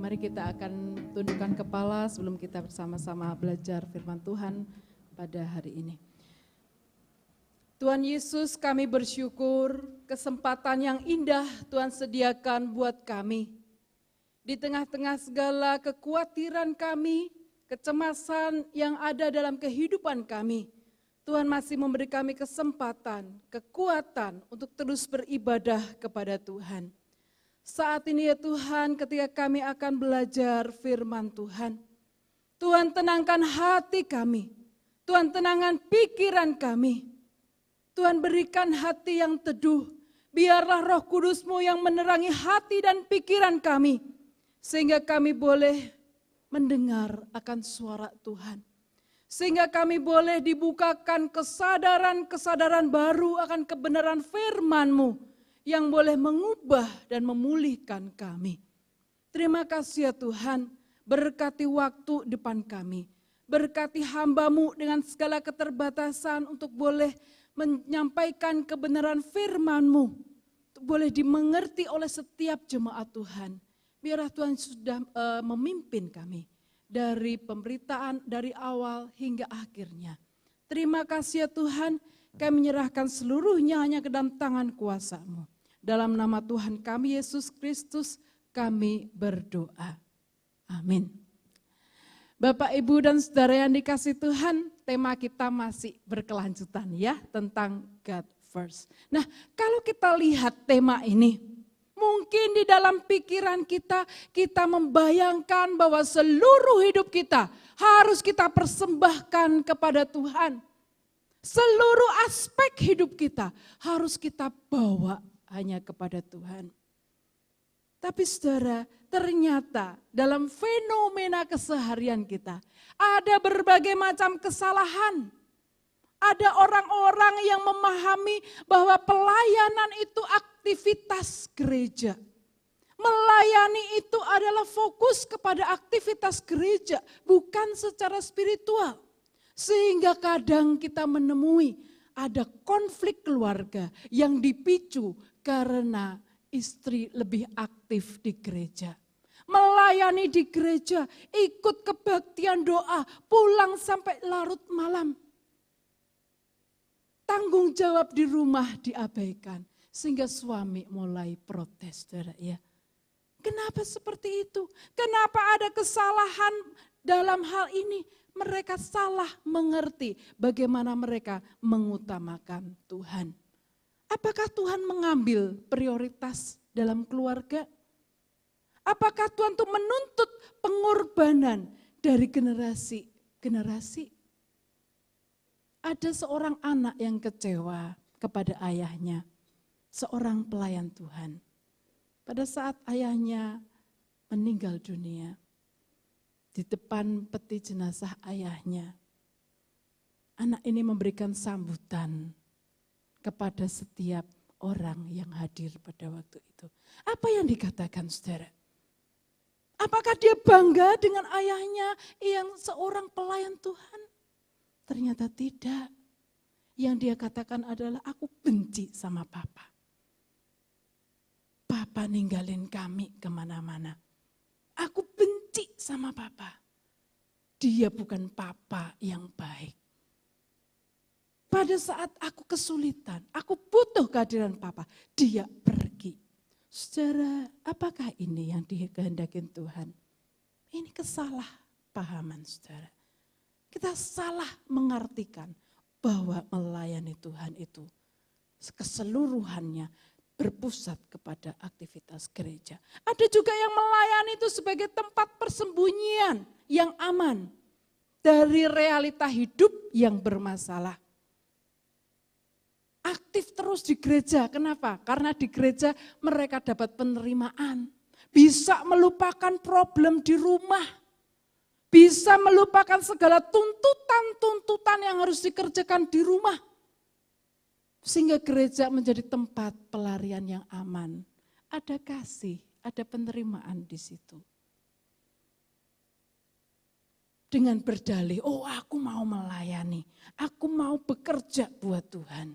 Mari kita akan tundukkan kepala sebelum kita bersama-sama belajar firman Tuhan pada hari ini. Tuhan Yesus, kami bersyukur kesempatan yang indah Tuhan sediakan buat kami. Di tengah-tengah segala kekhawatiran kami, kecemasan yang ada dalam kehidupan kami, Tuhan masih memberi kami kesempatan, kekuatan untuk terus beribadah kepada Tuhan. Saat ini ya Tuhan, ketika kami akan belajar firman Tuhan, Tuhan tenangkan hati kami, Tuhan tenangkan pikiran kami, Tuhan berikan hati yang teduh, biarlah Roh Kudus-Mu yang menerangi hati dan pikiran kami, sehingga kami boleh mendengar akan suara Tuhan. Sehingga kami boleh dibukakan kesadaran-kesadaran baru akan kebenaran firman-Mu, yang boleh mengubah dan memulihkan kami. Terima kasih ya Tuhan, berkati waktu depan kami. Berkati hamba-Mu dengan segala keterbatasan untuk boleh menyampaikan kebenaran firman-Mu. Untuk boleh dimengerti oleh setiap jemaat Tuhan. Biarlah Tuhan sudah memimpin kami dari pemberitaan dari awal hingga akhirnya. Terima kasih ya Tuhan, kami menyerahkan seluruhnya hanya ke dalam tangan kuasa-Mu. Dalam nama Tuhan kami Yesus Kristus kami berdoa. Amin. Bapak, Ibu dan Saudara yang dikasihi Tuhan, tema kita masih berkelanjutan ya tentang God first. Nah, kalau kita lihat tema ini, mungkin di dalam pikiran kita membayangkan bahwa seluruh hidup kita harus kita persembahkan kepada Tuhan. Seluruh aspek hidup kita harus kita bawa hanya kepada Tuhan. Tapi saudara, ternyata dalam fenomena keseharian kita ada berbagai macam kesalahan. Ada orang-orang yang memahami bahwa pelayanan itu aktivitas gereja. Melayani itu adalah fokus kepada aktivitas gereja, bukan secara spiritual. Sehingga kadang kita menemui ada konflik keluarga yang dipicu karena istri lebih aktif di gereja. Melayani di gereja, ikut kebaktian doa, pulang sampai larut malam. Tanggung jawab di rumah diabaikan, sehingga suami mulai protes, saudara ya. Kenapa seperti itu? Kenapa ada kesalahan dalam hal ini? Mereka salah mengerti bagaimana mereka mengutamakan Tuhan. Apakah Tuhan mengambil prioritas dalam keluarga? Apakah Tuhan itu menuntut pengorbanan dari generasi-generasi? Ada seorang anak yang kecewa kepada ayahnya, seorang pelayan Tuhan. Pada saat ayahnya meninggal dunia, di depan peti jenazah ayahnya, anak ini memberikan sambutan kepada setiap orang yang hadir pada waktu itu. Apa yang dikatakan saudara? Apakah dia bangga dengan ayahnya yang seorang pelayan Tuhan? Ternyata tidak. Yang dia katakan adalah aku benci sama papa. Papa ninggalin kami kemana-mana. Aku benci sama papa. Dia bukan papa yang baik. Pada saat aku kesulitan, aku butuh kehadiran papa, dia pergi. Saudara, apakah ini yang dikehendaki Tuhan? Ini kesalahpahaman saudara. Kita salah mengartikan bahwa melayani Tuhan itu keseluruhannya berpusat kepada aktivitas gereja. Ada juga yang melayani itu sebagai tempat persembunyian yang aman dari realita hidup yang bermasalah. Aktif terus di gereja, kenapa? Karena di gereja mereka dapat penerimaan, bisa melupakan problem di rumah, bisa melupakan segala tuntutan-tuntutan yang harus dikerjakan di rumah. Sehingga gereja menjadi tempat pelarian yang aman. Ada kasih, ada penerimaan di situ. Dengan berdalih, oh aku mau melayani, aku mau bekerja buat Tuhan.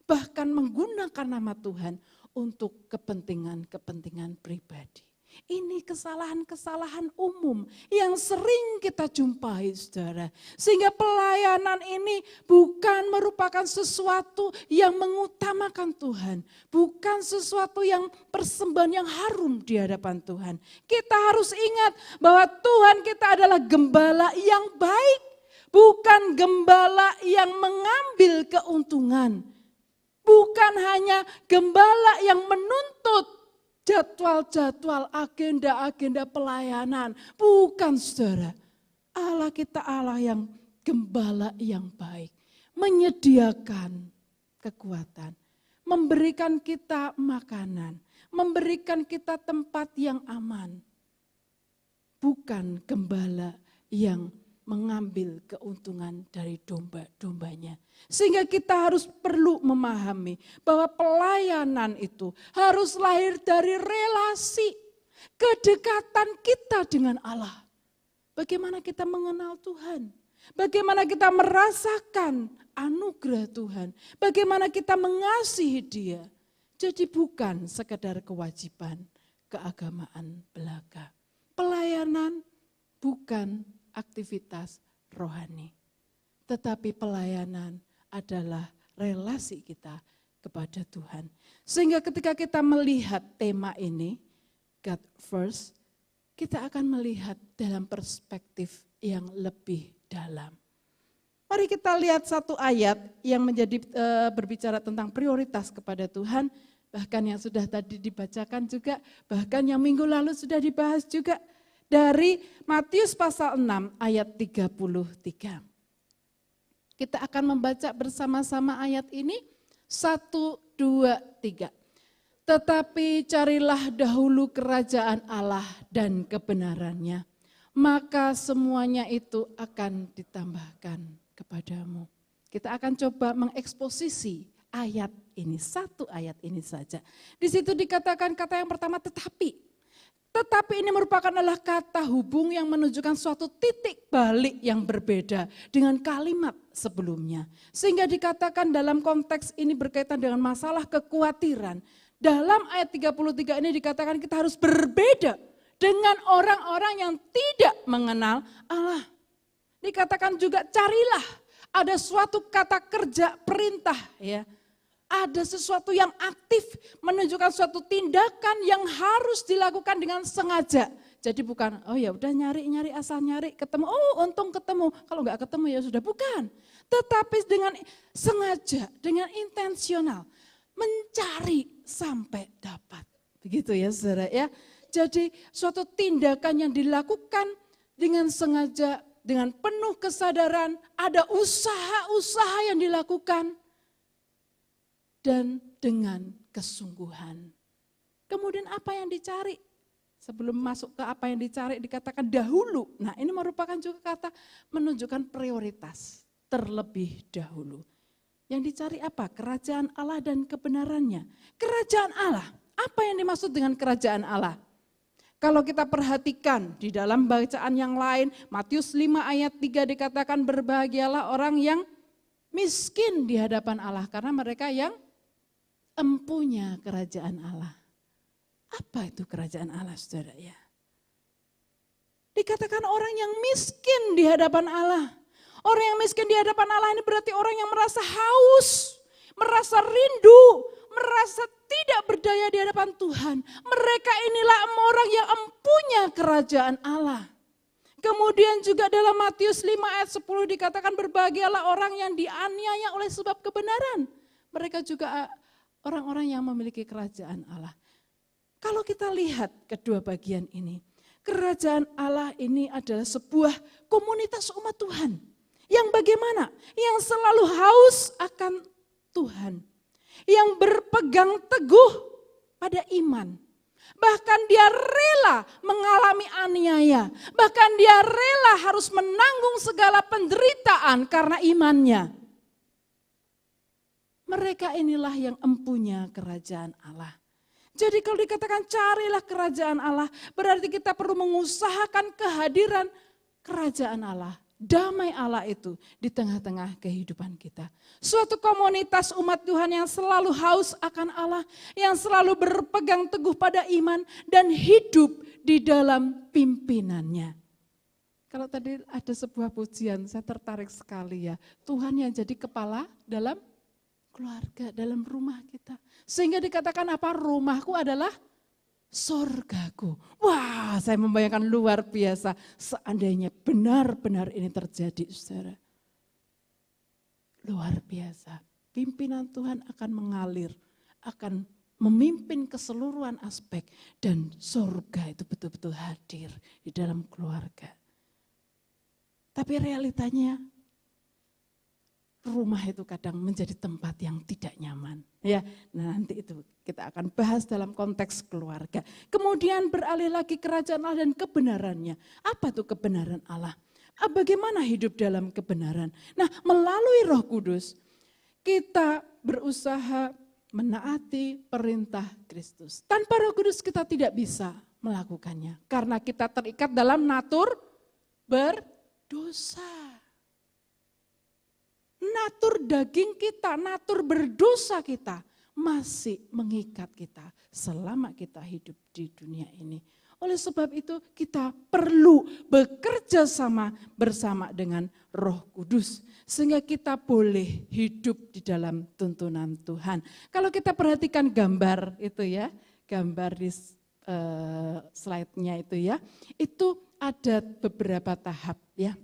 Bahkan menggunakan nama Tuhan untuk kepentingan-kepentingan pribadi. Ini kesalahan-kesalahan umum yang sering kita jumpai, saudara. Sehingga pelayanan ini bukan merupakan sesuatu yang mengutamakan Tuhan. Bukan sesuatu yang persembahan yang harum di hadapan Tuhan. Kita harus ingat bahwa Tuhan kita adalah gembala yang baik. Bukan gembala yang mengambil keuntungan. Bukan hanya gembala yang menuntut jadwal-jadwal, agenda-agenda pelayanan. Bukan, saudara. Allah kita Allah yang gembala yang baik. Menyediakan kekuatan. Memberikan kita makanan. Memberikan kita tempat yang aman. Bukan gembala yang mengambil keuntungan dari domba-dombanya. Sehingga kita harus perlu memahami bahwa pelayanan itu harus lahir dari relasi, kedekatan kita dengan Allah. Bagaimana kita mengenal Tuhan, bagaimana kita merasakan anugerah Tuhan, bagaimana kita mengasihi Dia. Jadi bukan sekedar kewajiban keagamaan belaka. Pelayanan bukan aktivitas rohani. Tetapi pelayanan adalah relasi kita kepada Tuhan. Sehingga ketika kita melihat tema ini, God First, kita akan melihat dalam perspektif yang lebih dalam. Mari kita lihat satu ayat yang menjadi berbicara tentang prioritas kepada Tuhan, bahkan yang sudah tadi dibacakan juga, bahkan yang minggu lalu sudah dibahas juga, dari Matius pasal 6 ayat 33. Kita akan membaca bersama-sama ayat ini. 1, 2, 3. Tetapi carilah dahulu kerajaan Allah dan kebenarannya, maka semuanya itu akan ditambahkan kepadamu. Kita akan coba mengeksposisi ayat ini, satu ayat ini saja. Di situ dikatakan kata yang pertama tetapi. Tetapi ini merupakan adalah kata hubung yang menunjukkan suatu titik balik yang berbeda dengan kalimat sebelumnya. Sehingga dikatakan dalam konteks ini berkaitan dengan masalah kekhawatiran. Dalam ayat 33 ini dikatakan kita harus berbeda dengan orang-orang yang tidak mengenal Allah. Dikatakan juga carilah, ada suatu kata kerja perintah ya. Ada sesuatu yang aktif menunjukkan suatu tindakan yang harus dilakukan dengan sengaja. Jadi bukan, oh ya udah nyari asal nyari ketemu, oh untung ketemu. Kalau enggak ketemu ya sudah, bukan. Tetapi dengan sengaja, dengan intensional mencari sampai dapat. Begitu ya saudara ya. Jadi suatu tindakan yang dilakukan dengan sengaja, dengan penuh kesadaran, ada usaha-usaha yang dilakukan. Dan dengan kesungguhan. Kemudian apa yang dicari? Sebelum masuk ke apa yang dicari dikatakan dahulu. Nah ini merupakan juga kata menunjukkan prioritas terlebih dahulu. Yang dicari apa? Kerajaan Allah dan kebenarannya. Kerajaan Allah, apa yang dimaksud dengan kerajaan Allah? Kalau kita perhatikan di dalam bacaan yang lain, Matius 5 ayat 3 dikatakan berbahagialah orang yang miskin di hadapan Allah. Karena mereka yang empunya kerajaan Allah. Apa itu kerajaan Allah, saudara ya? Dikatakan orang yang miskin di hadapan Allah. Orang yang miskin di hadapan Allah ini berarti orang yang merasa haus, merasa rindu, merasa tidak berdaya di hadapan Tuhan. Mereka inilah orang yang empunya kerajaan Allah. Kemudian juga dalam Matius 5 ayat 10 dikatakan berbahagialah orang yang dianiaya oleh sebab kebenaran. Mereka juga orang-orang yang memiliki kerajaan Allah. Kalau kita lihat kedua bagian ini, kerajaan Allah ini adalah sebuah komunitas umat Tuhan. Yang bagaimana? Yang selalu haus akan Tuhan. Yang berpegang teguh pada iman. Bahkan dia rela mengalami aniaya. Bahkan dia rela harus menanggung segala penderitaan karena imannya. Mereka inilah yang empunya kerajaan Allah. Jadi kalau dikatakan carilah kerajaan Allah, berarti kita perlu mengusahakan kehadiran kerajaan Allah damai Allah itu di tengah-tengah kehidupan kita. Suatu komunitas umat Tuhan yang selalu haus akan Allah, yang selalu berpegang teguh pada iman dan hidup di dalam pimpinannya. Kalau tadi ada sebuah pujian, saya tertarik sekali ya. Tuhan yang jadi kepala dalam keluarga, dalam rumah kita. Sehingga dikatakan apa? Rumahku adalah sorgaku. Wah, saya membayangkan luar biasa. Seandainya benar-benar ini terjadi, saudara. Luar biasa. Pimpinan Tuhan akan mengalir, akan memimpin keseluruhan aspek. Dan sorga itu betul-betul hadir di dalam keluarga. Tapi realitanya rumah itu kadang menjadi tempat yang tidak nyaman. Ya, nah nanti itu kita akan bahas dalam konteks keluarga. Kemudian beralih lagi kerajaan Allah dan kebenarannya. Apa tuh kebenaran Allah? Bagaimana hidup dalam kebenaran? Nah, melalui Roh Kudus kita berusaha menaati perintah Kristus. Tanpa Roh Kudus kita tidak bisa melakukannya. Karena kita terikat dalam natur berdosa. Natur daging kita, natur berdosa kita masih mengikat kita selama kita hidup di dunia ini. Oleh sebab itu kita perlu bekerja sama bersama dengan Roh Kudus. Sehingga kita boleh hidup di dalam tuntunan Tuhan. Kalau kita perhatikan gambar itu ya, gambar di slide-nya itu ya, itu ada beberapa tahap ya.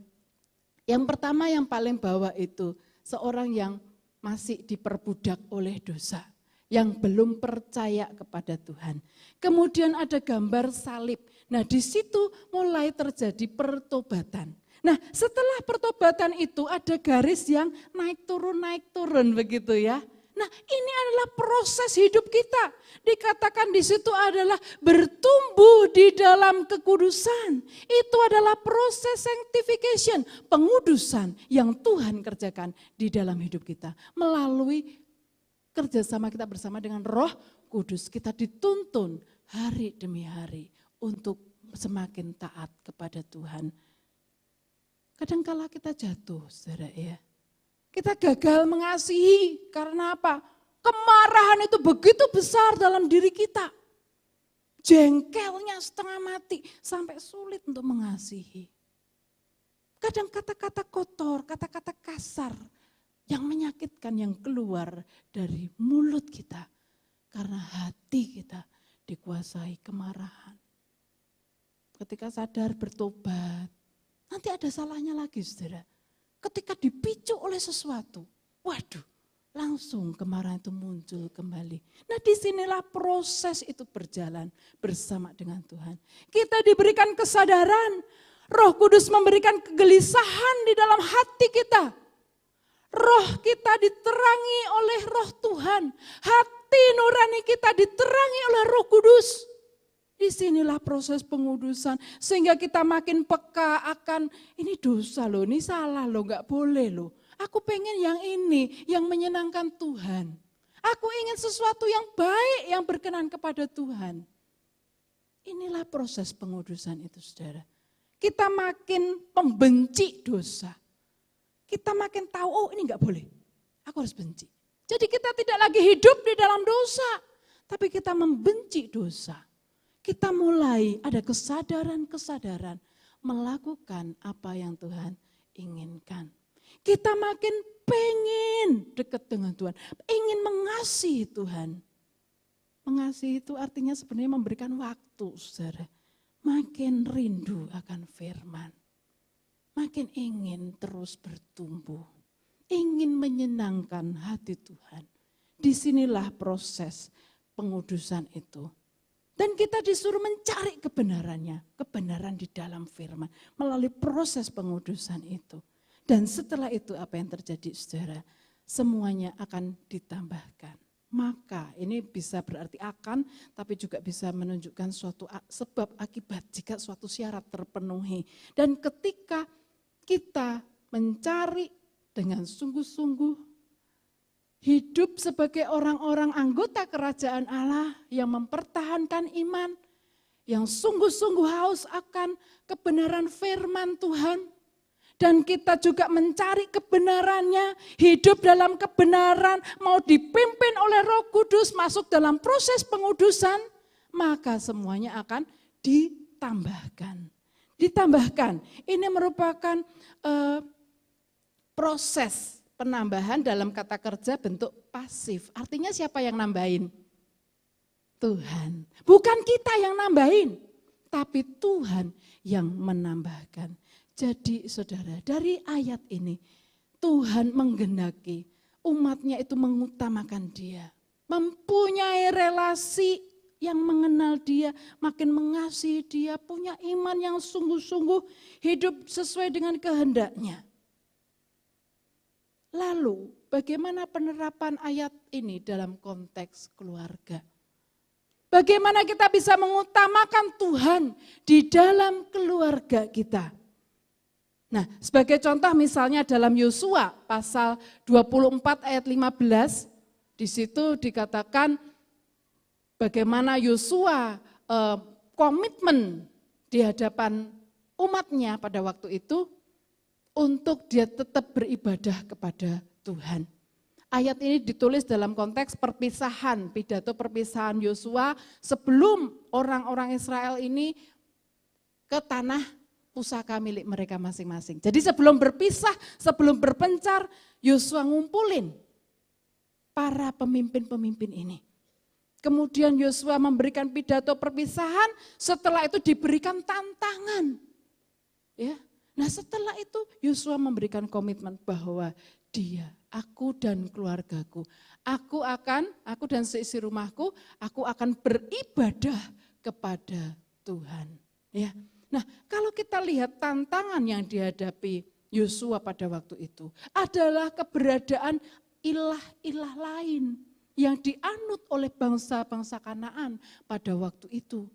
Yang pertama yang paling bawah itu seorang yang masih diperbudak oleh dosa, yang belum percaya kepada Tuhan. Kemudian ada gambar salib. Nah, di situ mulai terjadi pertobatan. Nah, setelah pertobatan itu ada garis yang naik turun begitu ya. Nah, ini adalah proses hidup kita. Dikatakan di situ adalah bertumbuh di dalam kekudusan. Itu adalah proses sanctification, pengudusan yang Tuhan kerjakan di dalam hidup kita. Melalui kerjasama kita bersama dengan Roh Kudus, kita dituntun hari demi hari untuk semakin taat kepada Tuhan. Kadangkala kita jatuh, saudara ya. Kita gagal mengasihi karena apa? Kemarahan itu begitu besar dalam diri kita. Jengkelnya setengah mati sampai sulit untuk mengasihi. Kadang kata-kata kotor, kata-kata kasar yang menyakitkan yang keluar dari mulut kita. Karena hati kita dikuasai kemarahan. Ketika sadar bertobat, nanti ada salahnya lagi, saudara. Ketika dipicu oleh sesuatu, waduh, langsung kemarahan itu muncul kembali. Nah, disinilah proses itu berjalan bersama dengan Tuhan. Kita diberikan kesadaran, Roh Kudus memberikan kegelisahan di dalam hati kita. Roh kita diterangi oleh Roh Tuhan, hati nurani kita diterangi oleh Roh Kudus. Disinilah proses pengudusan sehingga kita makin peka akan ini dosa loh, ini salah loh, gak boleh loh. Aku pengen yang ini, yang menyenangkan Tuhan. Aku ingin sesuatu yang baik, yang berkenan kepada Tuhan. Inilah proses pengudusan itu, saudara. Kita makin membenci dosa. Kita makin tahu, oh ini gak boleh, aku harus benci. Jadi kita tidak lagi hidup di dalam dosa, tapi kita membenci dosa. Kita mulai ada kesadaran-kesadaran melakukan apa yang Tuhan inginkan. Kita makin pengen dekat dengan Tuhan, ingin mengasihi Tuhan. Mengasihi itu artinya sebenarnya memberikan waktu, saudara. Makin rindu akan firman, makin ingin terus bertumbuh, ingin menyenangkan hati Tuhan. Disinilah proses pengudusan itu. Dan kita disuruh mencari kebenarannya, kebenaran di dalam firman, melalui proses pengudusan itu. Dan setelah itu apa yang terjadi, saudara? Semuanya akan ditambahkan. Maka ini bisa berarti akan, tapi juga bisa menunjukkan suatu sebab akibat jika suatu syarat terpenuhi. Dan ketika kita mencari dengan sungguh-sungguh, hidup sebagai orang-orang anggota kerajaan Allah yang mempertahankan iman, yang sungguh-sungguh haus akan kebenaran firman Tuhan, Dan kita juga mencari kebenarannya, hidup dalam kebenaran, mau dipimpin oleh Roh Kudus, masuk dalam proses pengudusan, maka semuanya akan ditambahkan. Ditambahkan, ini merupakan proses penambahan dalam kata kerja bentuk pasif. Artinya siapa yang nambahin? Tuhan. Bukan kita yang nambahin, tapi Tuhan yang menambahkan. Jadi saudara, dari ayat ini Tuhan menggendaki umatnya itu mengutamakan Dia. Mempunyai relasi yang mengenal Dia, makin mengasihi Dia, punya iman yang sungguh-sungguh, hidup sesuai dengan kehendaknya. Lalu bagaimana penerapan ayat ini dalam konteks keluarga? Bagaimana kita bisa mengutamakan Tuhan di dalam keluarga kita? Nah, sebagai contoh misalnya dalam Yosua pasal 24 ayat 15, di situ dikatakan bagaimana Yosua komitmen di hadapan umatnya pada waktu itu untuk dia tetap beribadah kepada Tuhan. Ayat ini ditulis dalam konteks perpisahan, pidato perpisahan Yosua sebelum orang-orang Israel ini ke tanah pusaka milik mereka masing-masing. Jadi sebelum berpisah, sebelum berpencar, Yosua ngumpulin para pemimpin-pemimpin ini. Kemudian Yosua memberikan pidato perpisahan, setelah itu diberikan tantangan. Ya. Nah setelah itu Yosua memberikan komitmen bahwa aku dan keluargaku, aku dan seisi rumahku, aku akan beribadah kepada Tuhan. Ya. Nah, kalau kita lihat tantangan yang dihadapi Yosua pada waktu itu adalah keberadaan ilah-ilah lain yang dianut oleh bangsa-bangsa Kanaan pada waktu itu.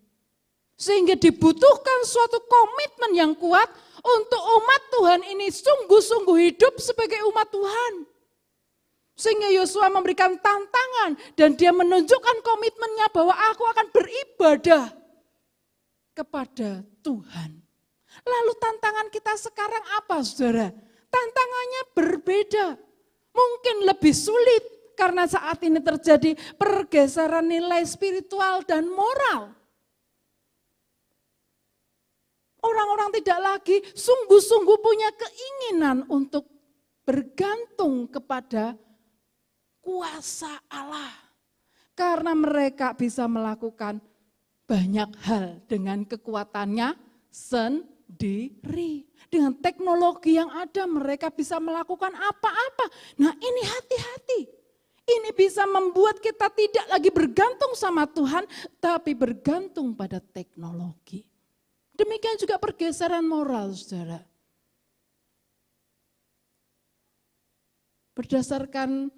Sehingga dibutuhkan suatu komitmen yang kuat untuk umat Tuhan ini sungguh-sungguh hidup sebagai umat Tuhan. Sehingga Yosua memberikan tantangan dan dia menunjukkan komitmennya bahwa aku akan beribadah kepada Tuhan. Lalu tantangan kita sekarang apa saudara? Tantangannya berbeda. Mungkin lebih sulit karena saat ini terjadi pergeseran nilai spiritual dan moral. Orang-orang tidak lagi sungguh-sungguh punya keinginan untuk bergantung kepada kuasa Allah. Karena mereka bisa melakukan banyak hal dengan kekuatannya sendiri. Dengan teknologi yang ada mereka bisa melakukan apa-apa. Nah ini hati-hati. Ini bisa membuat kita tidak lagi bergantung sama Tuhan, tapi bergantung pada teknologi. Demikian juga pergeseran moral, saudara. Berdasarkan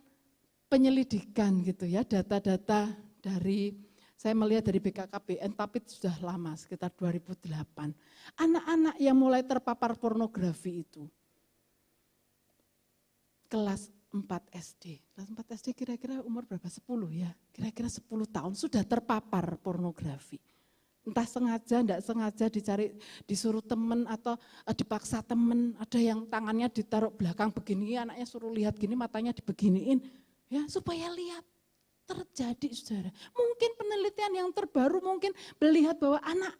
penyelidikan gitu ya, data-data dari, saya melihat dari BKKBN, tapi sudah lama, sekitar 2008. Anak-anak yang mulai terpapar pornografi itu, kelas 4 SD. Kelas 4 SD kira-kira umur berapa? 10 ya, kira-kira 10 tahun sudah terpapar pornografi. Entah sengaja, enggak sengaja disuruh temen atau dipaksa temen, ada yang tangannya ditaruh belakang begini, anaknya suruh lihat gini, matanya dibeginiin, ya supaya lihat. Terjadi saudara. Mungkin penelitian yang terbaru mungkin melihat bahwa anak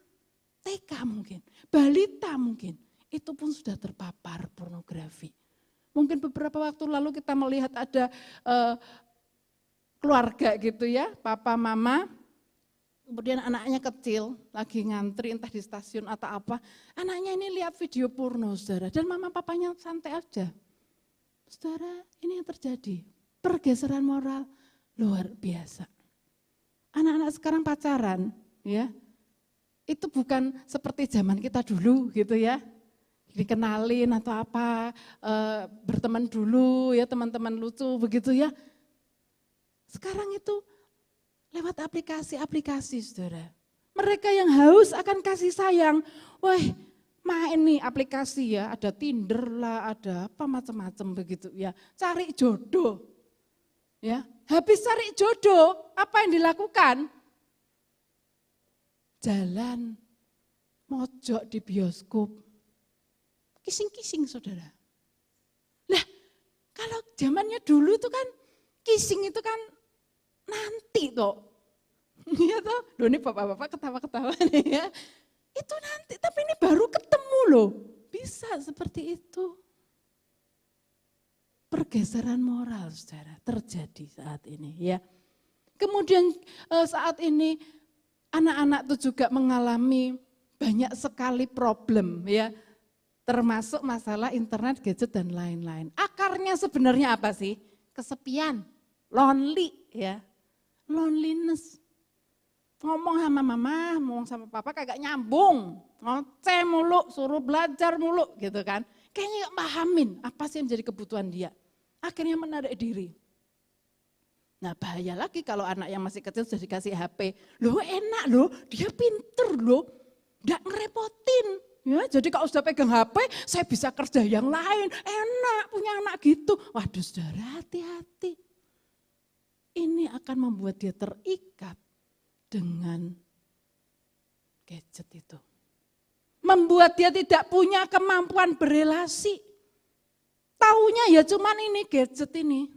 TK mungkin, balita mungkin, itu pun sudah terpapar pornografi. Mungkin beberapa waktu lalu kita melihat ada keluarga gitu ya, papa mama, kemudian anaknya kecil, lagi ngantri entah di stasiun atau apa. Anaknya ini lihat video porno, saudara. Dan mama papanya santai aja. Saudara, ini yang terjadi. Pergeseran moral luar biasa. Anak-anak sekarang pacaran, ya, itu bukan seperti zaman kita dulu gitu ya. Dikenalin atau apa, berteman dulu ya, teman-teman lucu begitu ya. Sekarang itu lewat aplikasi-aplikasi, saudara. Mereka yang haus akan kasih sayang, wah main nih aplikasi ya, ada Tinder lah, ada apa macam-macam begitu ya. Cari jodoh, ya. Habis cari jodoh, apa yang dilakukan? Jalan, mojok di bioskop, kissing-kissing saudara. Lah, kalau zamannya dulu itu kan, kissing itu kan nanti toh. Iya toh, loh ini bapak-bapak ketawa-ketawa nih ya. Itu nanti, tapi ini baru ketemu loh. Bisa seperti itu. Pergeseran moral saudara terjadi saat ini ya. Kemudian saat ini anak-anak itu juga mengalami banyak sekali problem ya. Termasuk masalah internet, gadget dan lain-lain. Akarnya sebenarnya apa sih? Kesepian, lonely ya. Loneliness. Ngomong sama mama, ngomong sama papa kagak nyambung. Ngoceh mulu, suruh belajar mulu gitu kan. Kayaknya gak pahamin apa sih yang menjadi kebutuhan dia. Akhirnya menarik diri. Nah bahaya lagi kalau anak yang masih kecil sudah dikasih HP. Loh enak loh, dia pinter loh. Gak ngerepotin. Ya, jadi kalau sudah pegang HP, saya bisa kerja yang lain. Enak punya anak gitu. Waduh saudara, hati-hati. Ini akan membuat dia terikat dengan gadget itu. Membuat dia tidak punya kemampuan berelasi. Taunya ya cuman ini gadget ini.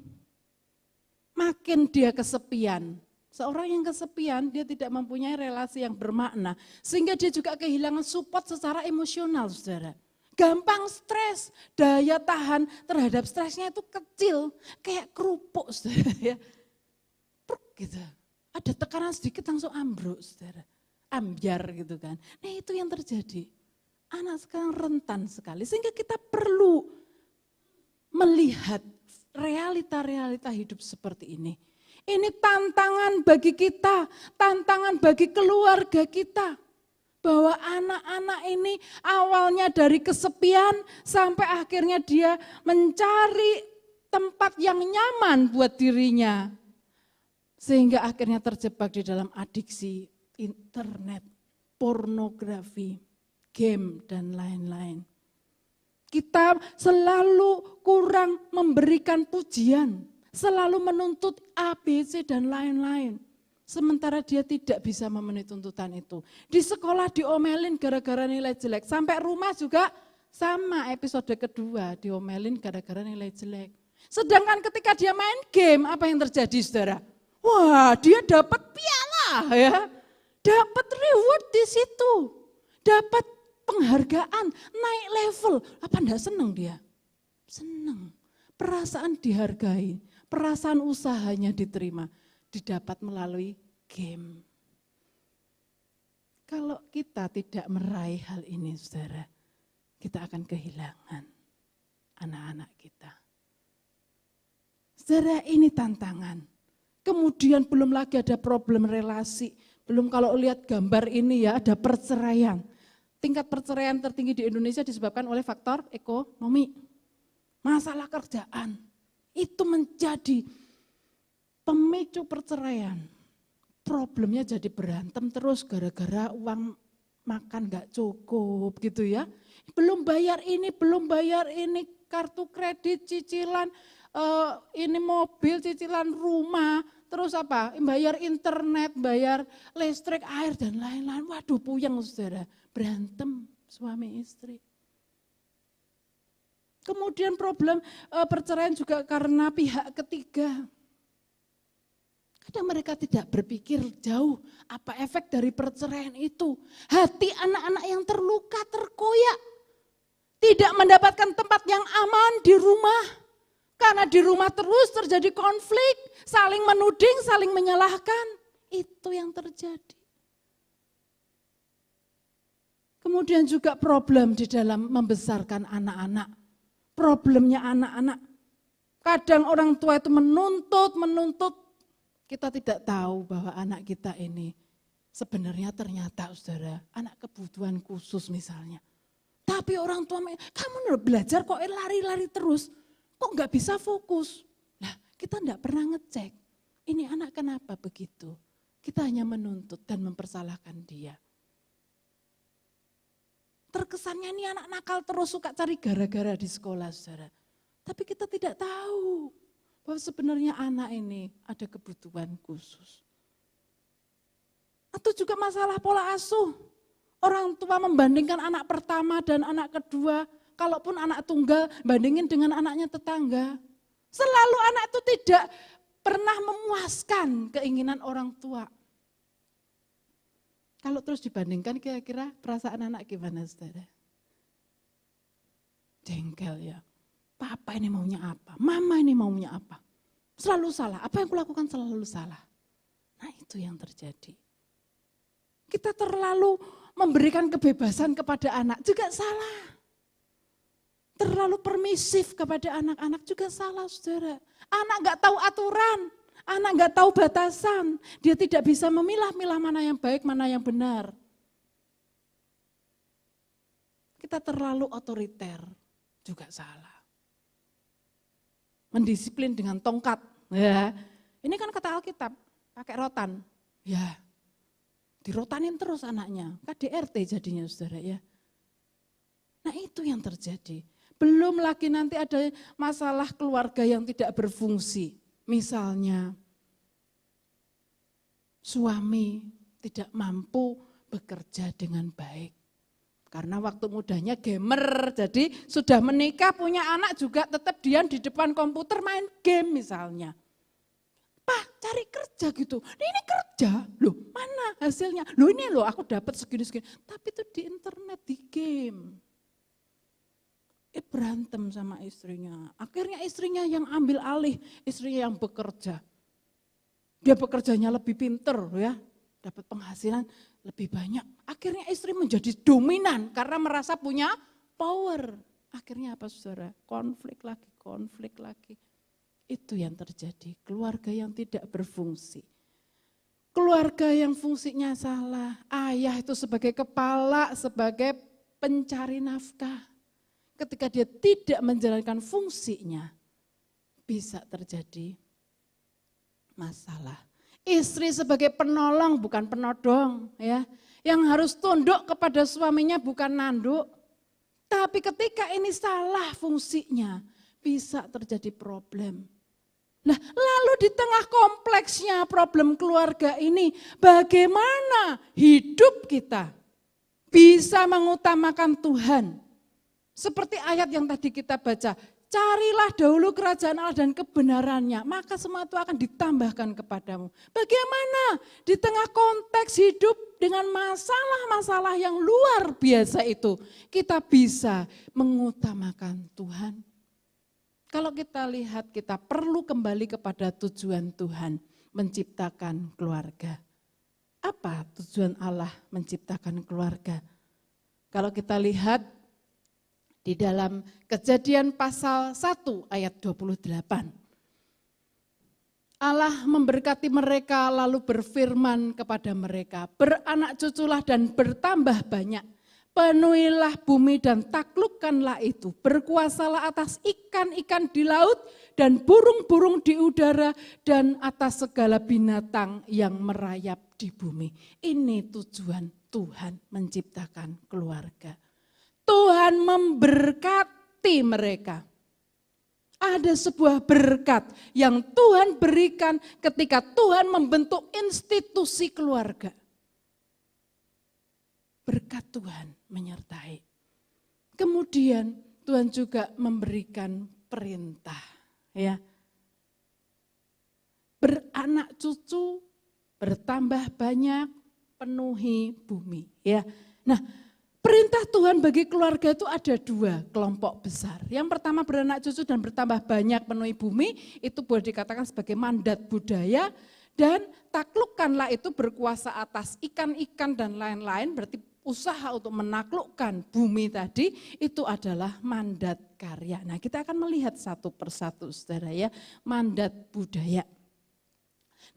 Makin dia kesepian. Seorang yang kesepian, dia tidak mempunyai relasi yang bermakna. Sehingga dia juga kehilangan support secara emosional, saudara. Gampang stres, daya tahan terhadap stresnya itu kecil. Kayak kerupuk, saudara. Ya. Gitu. Ada tekanan sedikit langsung ambruk, saudara. Ambyar gitu kan. Nah itu yang terjadi. Anak sekarang rentan sekali. Sehingga kita perlu melihat realita-realita hidup seperti ini. Ini tantangan bagi kita, tantangan bagi keluarga kita. Bahwa anak-anak ini awalnya dari kesepian sampai akhirnya dia mencari tempat yang nyaman buat dirinya. Sehingga akhirnya terjebak di dalam adiksi internet, pornografi, game, dan lain-lain. Kita selalu kurang memberikan pujian, selalu menuntut A, B, C, dan lain-lain. Sementara dia tidak bisa memenuhi tuntutan itu. Di sekolah diomelin gara-gara nilai jelek, sampai rumah juga sama episode kedua, diomelin gara-gara nilai jelek. Sedangkan ketika dia main game, apa yang terjadi saudara? Wah, dia dapat piala ya. Dapat reward di situ. Dapat penghargaan, naik level. Apa enggak senang dia? Senang. Perasaan dihargai, perasaan usahanya diterima, didapat melalui game. Kalau kita tidak meraih hal ini, saudara, kita akan kehilangan anak-anak kita. Saudara, ini tantangan. Kemudian belum lagi ada problem relasi. Belum kalau lihat gambar ini ya ada perceraian. Tingkat perceraian tertinggi di Indonesia disebabkan oleh faktor ekonomi. Masalah kerjaan. Itu menjadi pemicu perceraian. Problemnya jadi berantem terus gara-gara uang makan gak cukup gitu ya. Belum bayar ini, kartu kredit, cicilan, ini mobil, cicilan rumah, terus apa? Bayar internet, bayar listrik, air dan lain-lain. Waduh puyeng saudara, berantem suami istri. Kemudian problem perceraian juga karena pihak ketiga. Kadang mereka tidak berpikir jauh apa efek dari perceraian itu. Hati anak-anak yang terluka, terkoyak. Tidak mendapatkan tempat yang aman di rumah. Karena di rumah terus terjadi konflik, saling menuding, saling menyalahkan. Itu yang terjadi. Kemudian juga problem di dalam membesarkan anak-anak. Problemnya anak-anak. Kadang orang tua itu menuntut. Kita tidak tahu bahwa anak kita ini sebenarnya ternyata saudara, anak kebutuhan khusus misalnya. Tapi orang tua, kamu belajar kok lari-lari terus, kok nggak bisa fokus. Nah kita nggak pernah ngecek, ini anak kenapa begitu. Kita hanya menuntut dan mempersalahkan dia. Terkesannya ini anak nakal terus suka cari gara-gara di sekolah saudara. Tapi kita tidak tahu bahwa sebenarnya anak ini ada kebutuhan khusus. Atau juga masalah pola asuh. Orang tua membandingkan anak pertama dan anak kedua, kalaupun anak tunggal bandingin dengan anaknya tetangga. Selalu anak itu tidak pernah memuaskan keinginan orang tua. Kalau terus dibandingkan kira-kira perasaan anak gimana saudara? Jengkel ya. Papa ini maunya apa? Mama ini maunya apa? Selalu salah. Apa yang kulakukan selalu salah. Nah itu yang terjadi. Kita terlalu memberikan kebebasan kepada anak juga salah. Terlalu permisif kepada anak-anak juga salah saudara. Anak gak tahu aturan. Anak gak tahu batasan. Dia tidak bisa memilah-milah mana yang baik, mana yang benar. Kita terlalu otoriter juga salah. Mendisiplin dengan tongkat. Ya, ini kan kata Alkitab, pakai rotan. Ya, dirotanin terus anaknya. KDRT jadinya saudara ya. Nah itu yang terjadi. Belum lagi nanti ada masalah keluarga yang tidak berfungsi. Misalnya suami tidak mampu bekerja dengan baik. Karena waktu mudanya gamer, jadi sudah menikah punya anak juga tetap diam di depan komputer main game misalnya. Pak cari kerja gitu, ini kerja, loh mana hasilnya? Loh ini loh aku dapat segini-segini, tapi itu di internet, di game. Berantem sama istrinya, akhirnya istrinya yang ambil alih, istrinya yang bekerja. Dia bekerjanya lebih pinter ya, dapat penghasilan lebih banyak. Akhirnya istri menjadi dominan karena merasa punya power. Akhirnya apa saudara? Konflik lagi. Itu yang terjadi, keluarga yang tidak berfungsi. Keluarga yang fungsinya salah, ayah itu sebagai kepala, sebagai pencari nafkah. Ketika dia tidak menjalankan fungsinya, bisa terjadi masalah. Istri sebagai penolong bukan penodong ya. Yang harus tunduk kepada suaminya bukan nanduk. Tapi ketika ini salah fungsinya, bisa terjadi problem. Nah, lalu di tengah kompleksnya problem keluarga ini, bagaimana hidup kita bisa mengutamakan Tuhan? Seperti ayat yang tadi kita baca, carilah dahulu kerajaan Allah dan kebenarannya, maka semua itu akan ditambahkan kepadamu. Bagaimana di tengah konteks hidup dengan masalah-masalah yang luar biasa itu, kita bisa mengutamakan Tuhan? Kalau kita lihat, kita perlu kembali kepada tujuan Tuhan menciptakan keluarga. Apa tujuan Allah menciptakan keluarga? Kalau kita lihat di dalam Kejadian pasal 1 ayat 28. Allah memberkati mereka lalu berfirman kepada mereka, beranak cuculah dan bertambah banyak. Penuhilah bumi dan taklukkanlah itu, berkuasalah atas ikan-ikan di laut dan burung-burung di udara dan atas segala binatang yang merayap di bumi. Ini tujuan Tuhan menciptakan keluarga. Tuhan memberkati mereka. Ada sebuah berkat yang Tuhan berikan ketika Tuhan membentuk institusi keluarga. Berkat Tuhan menyertai. Kemudian Tuhan juga memberikan perintah, ya. Beranak cucu, bertambah banyak, penuhi bumi, ya. Nah, perintah Tuhan bagi keluarga itu ada dua kelompok besar. Yang pertama beranak cucu dan bertambah banyak penuhi bumi, itu boleh dikatakan sebagai mandat budaya. Dan taklukkanlah itu berkuasa atas ikan-ikan dan lain-lain, berarti usaha untuk menaklukkan bumi tadi, itu adalah mandat karya. Nah kita akan melihat satu persatu saudara ya, mandat budaya.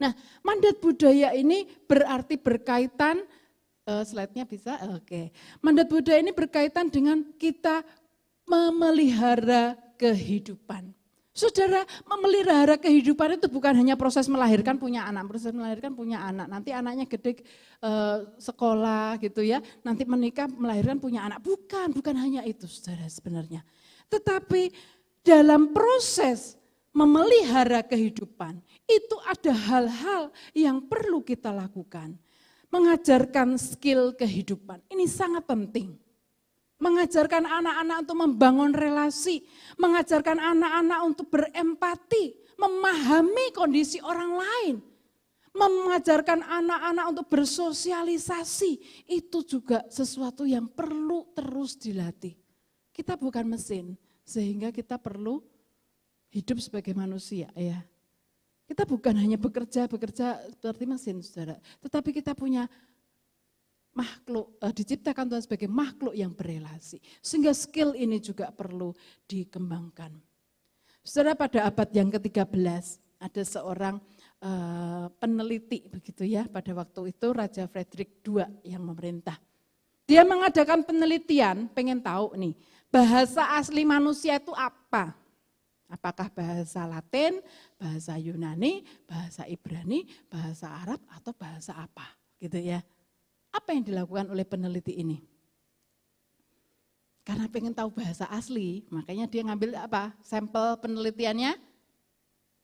Nah mandat budaya ini berarti berkaitan, slide-nya bisa? Oke. Mandat budaya ini berkaitan dengan kita memelihara kehidupan. Saudara, memelihara kehidupan itu bukan hanya proses melahirkan punya anak, nanti anaknya gede sekolah gitu ya, nanti menikah melahirkan punya anak. Bukan hanya itu saudara sebenarnya. Tetapi dalam proses memelihara kehidupan itu ada hal-hal yang perlu kita lakukan. Mengajarkan skill kehidupan, ini sangat penting. mengajarkan anak-anak untuk membangun relasi, mengajarkan anak-anak untuk berempati, memahami kondisi orang lain, mengajarkan anak-anak untuk bersosialisasi, itu juga sesuatu yang perlu terus dilatih. Kita bukan mesin, sehingga kita perlu hidup sebagai manusia ya. Kita bukan hanya bekerja seperti mesin, saudara, tetapi kita punya makhluk, diciptakan Tuhan sebagai makhluk yang berelasi. Sehingga skill ini juga perlu dikembangkan. Saudara, pada abad yang ke-13 ada seorang peneliti begitu ya, pada waktu itu Raja Frederick II yang memerintah. Dia mengadakan penelitian, pengen tahu nih, bahasa asli manusia itu apa? Apakah bahasa Latin, bahasa Yunani, bahasa Ibrani, bahasa Arab, atau bahasa apa? Gitu ya. Apa yang dilakukan oleh peneliti ini? Karena pengen tahu bahasa asli, makanya dia ngambil apa? Sampel penelitiannya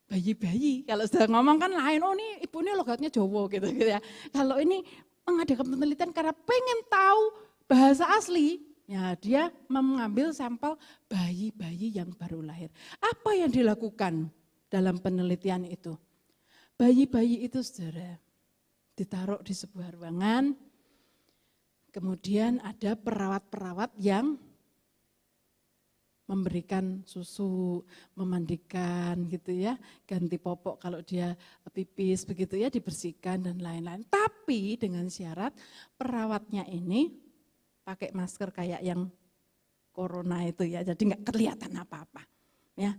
bayi-bayi. Kalau sudah ngomong kan lain, oh ini ibu ini logatnya Jawa gitu ya. Kalau ini mengadakan penelitian karena pengen tahu bahasa asli, ya dia mengambil sampel bayi-bayi yang baru lahir. Apa yang dilakukan dalam penelitian itu? Bayi-bayi itu saudara ditaruh di sebuah ruangan, kemudian ada perawat-perawat yang memberikan susu, memandikan gitu ya, ganti popok kalau dia pipis begitu ya, dibersihkan dan lain-lain. Tapi dengan syarat perawatnya ini pakai masker kayak yang corona itu ya, jadi nggak kelihatan apa-apa. Ya,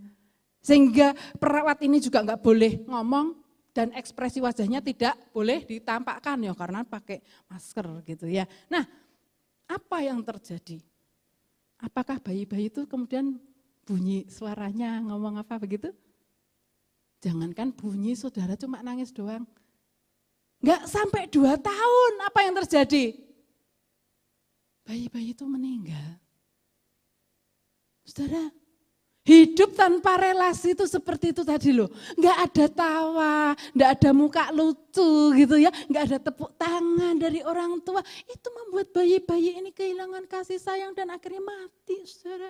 sehingga perawat ini juga nggak boleh ngomong dan ekspresi wajahnya tidak boleh ditampakkan ya karena pakai masker gitu ya. Nah, apa yang terjadi? Apakah bayi-bayi itu kemudian bunyi suaranya ngomong apa begitu? Jangankan bunyi, saudara cuma nangis doang. Enggak sampai 2 tahun, apa yang terjadi? Bayi-bayi itu meninggal. Saudara, hidup tanpa relasi itu seperti itu tadi loh. Enggak ada tawa, enggak ada muka lucu gitu ya. Enggak ada tepuk tangan dari orang tua. Itu membuat bayi-bayi ini kehilangan kasih sayang dan akhirnya mati, saudara.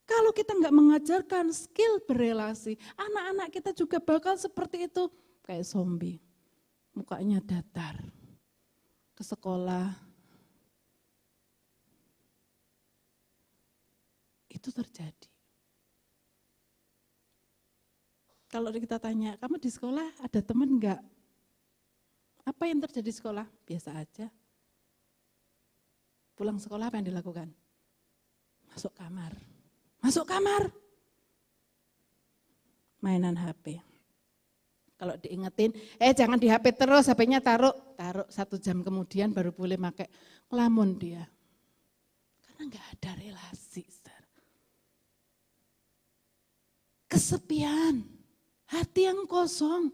Kalau kita enggak mengajarkan skill berelasi, anak-anak kita juga bakal seperti itu. Kayak zombie, mukanya datar, ke sekolah. Itu terjadi. Kalau kita tanya, kamu di sekolah ada teman enggak? Apa yang terjadi di sekolah? Biasa aja. Pulang sekolah apa yang dilakukan? Masuk kamar. Masuk kamar. Mainan HP. Kalau diingetin, jangan di HP terus, HP-nya taruh 1 jam kemudian baru boleh pakai. Ngelamun dia. Karena enggak ada relasi. Kesepian. Hati yang kosong,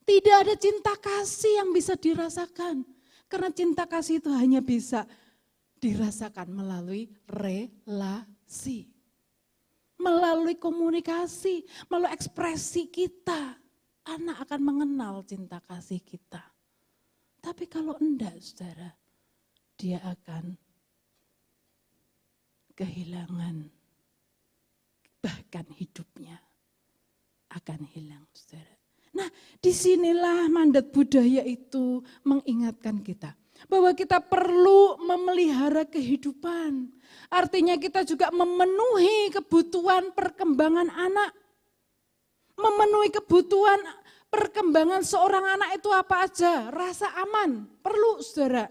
tidak ada cinta kasih yang bisa dirasakan. Karena cinta kasih itu hanya bisa dirasakan melalui relasi. Melalui komunikasi, melalui ekspresi kita. Anak akan mengenal cinta kasih kita. Tapi kalau enggak, saudara, dia akan kehilangan bahkan hidupnya. Akan hilang, saudara. Nah, disinilah mandat budaya itu mengingatkan kita bahwa kita perlu memelihara kehidupan. Artinya kita juga memenuhi kebutuhan perkembangan anak. Memenuhi kebutuhan perkembangan seorang anak itu apa aja? Rasa aman, perlu, saudara.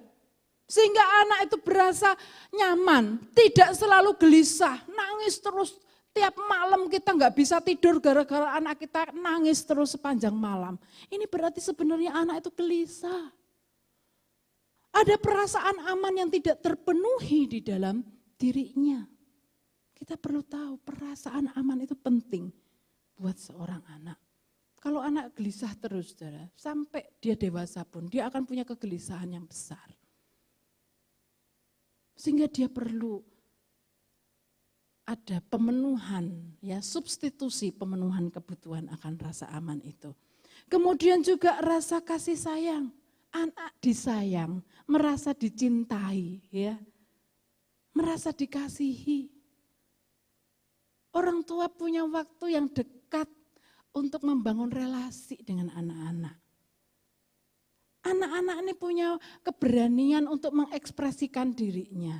Sehingga anak itu berasa nyaman, tidak selalu gelisah, nangis terus. Tiap malam kita nggak bisa tidur gara-gara anak kita nangis terus sepanjang malam. Ini berarti sebenarnya anak itu gelisah. Ada perasaan aman yang tidak terpenuhi di dalam dirinya. Kita perlu tahu perasaan aman itu penting buat seorang anak. Kalau anak gelisah terus, saudara, sampai dia dewasa pun dia akan punya kegelisahan yang besar. Sehingga dia perlu ada pemenuhan, ya substitusi pemenuhan kebutuhan akan rasa aman itu. Kemudian juga rasa kasih sayang, anak disayang, merasa dicintai, ya, merasa dikasihi. Orang tua punya waktu yang dekat untuk membangun relasi dengan anak-anak. Anak-anak ini punya keberanian untuk mengekspresikan dirinya.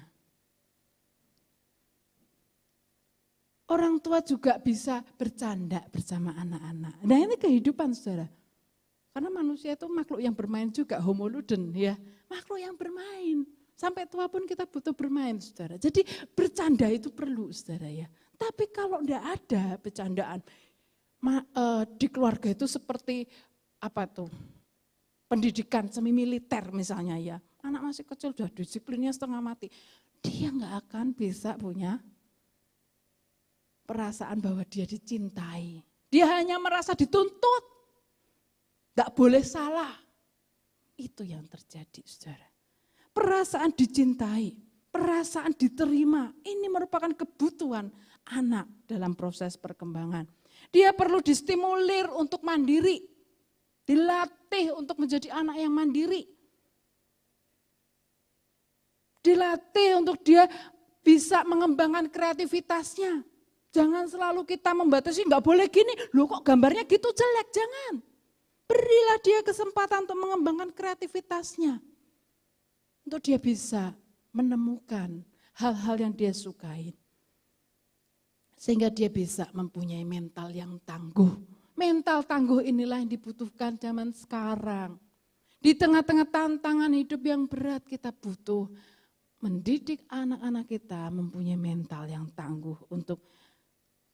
Orang tua juga bisa bercanda bersama anak-anak. Nah ini kehidupan saudara. Karena manusia itu makhluk yang bermain juga, homo ludens ya. Makhluk yang bermain. Sampai tua pun kita butuh bermain saudara. Jadi bercanda itu perlu saudara ya. Tapi kalau enggak ada bercandaan, di keluarga itu seperti apa tuh? Pendidikan semi militer misalnya ya. Anak masih kecil sudah disiplinnya setengah mati. Dia enggak akan bisa punya perasaan bahwa dia dicintai. Dia hanya merasa dituntut. Enggak boleh salah. Itu yang terjadi saudara. Perasaan dicintai, perasaan diterima, ini merupakan kebutuhan anak dalam proses perkembangan. Dia perlu distimulir untuk mandiri, dilatih untuk menjadi anak yang mandiri. Dilatih untuk dia bisa mengembangkan kreativitasnya. Jangan selalu kita membatasi, enggak boleh gini, loh kok gambarnya gitu jelek, jangan. Berilah dia kesempatan untuk mengembangkan kreativitasnya. Untuk dia bisa menemukan hal-hal yang dia sukai. Sehingga dia bisa mempunyai mental yang tangguh. Mental tangguh inilah yang dibutuhkan zaman sekarang. Di tengah-tengah tantangan hidup yang berat kita butuh mendidik anak-anak kita mempunyai mental yang tangguh untuk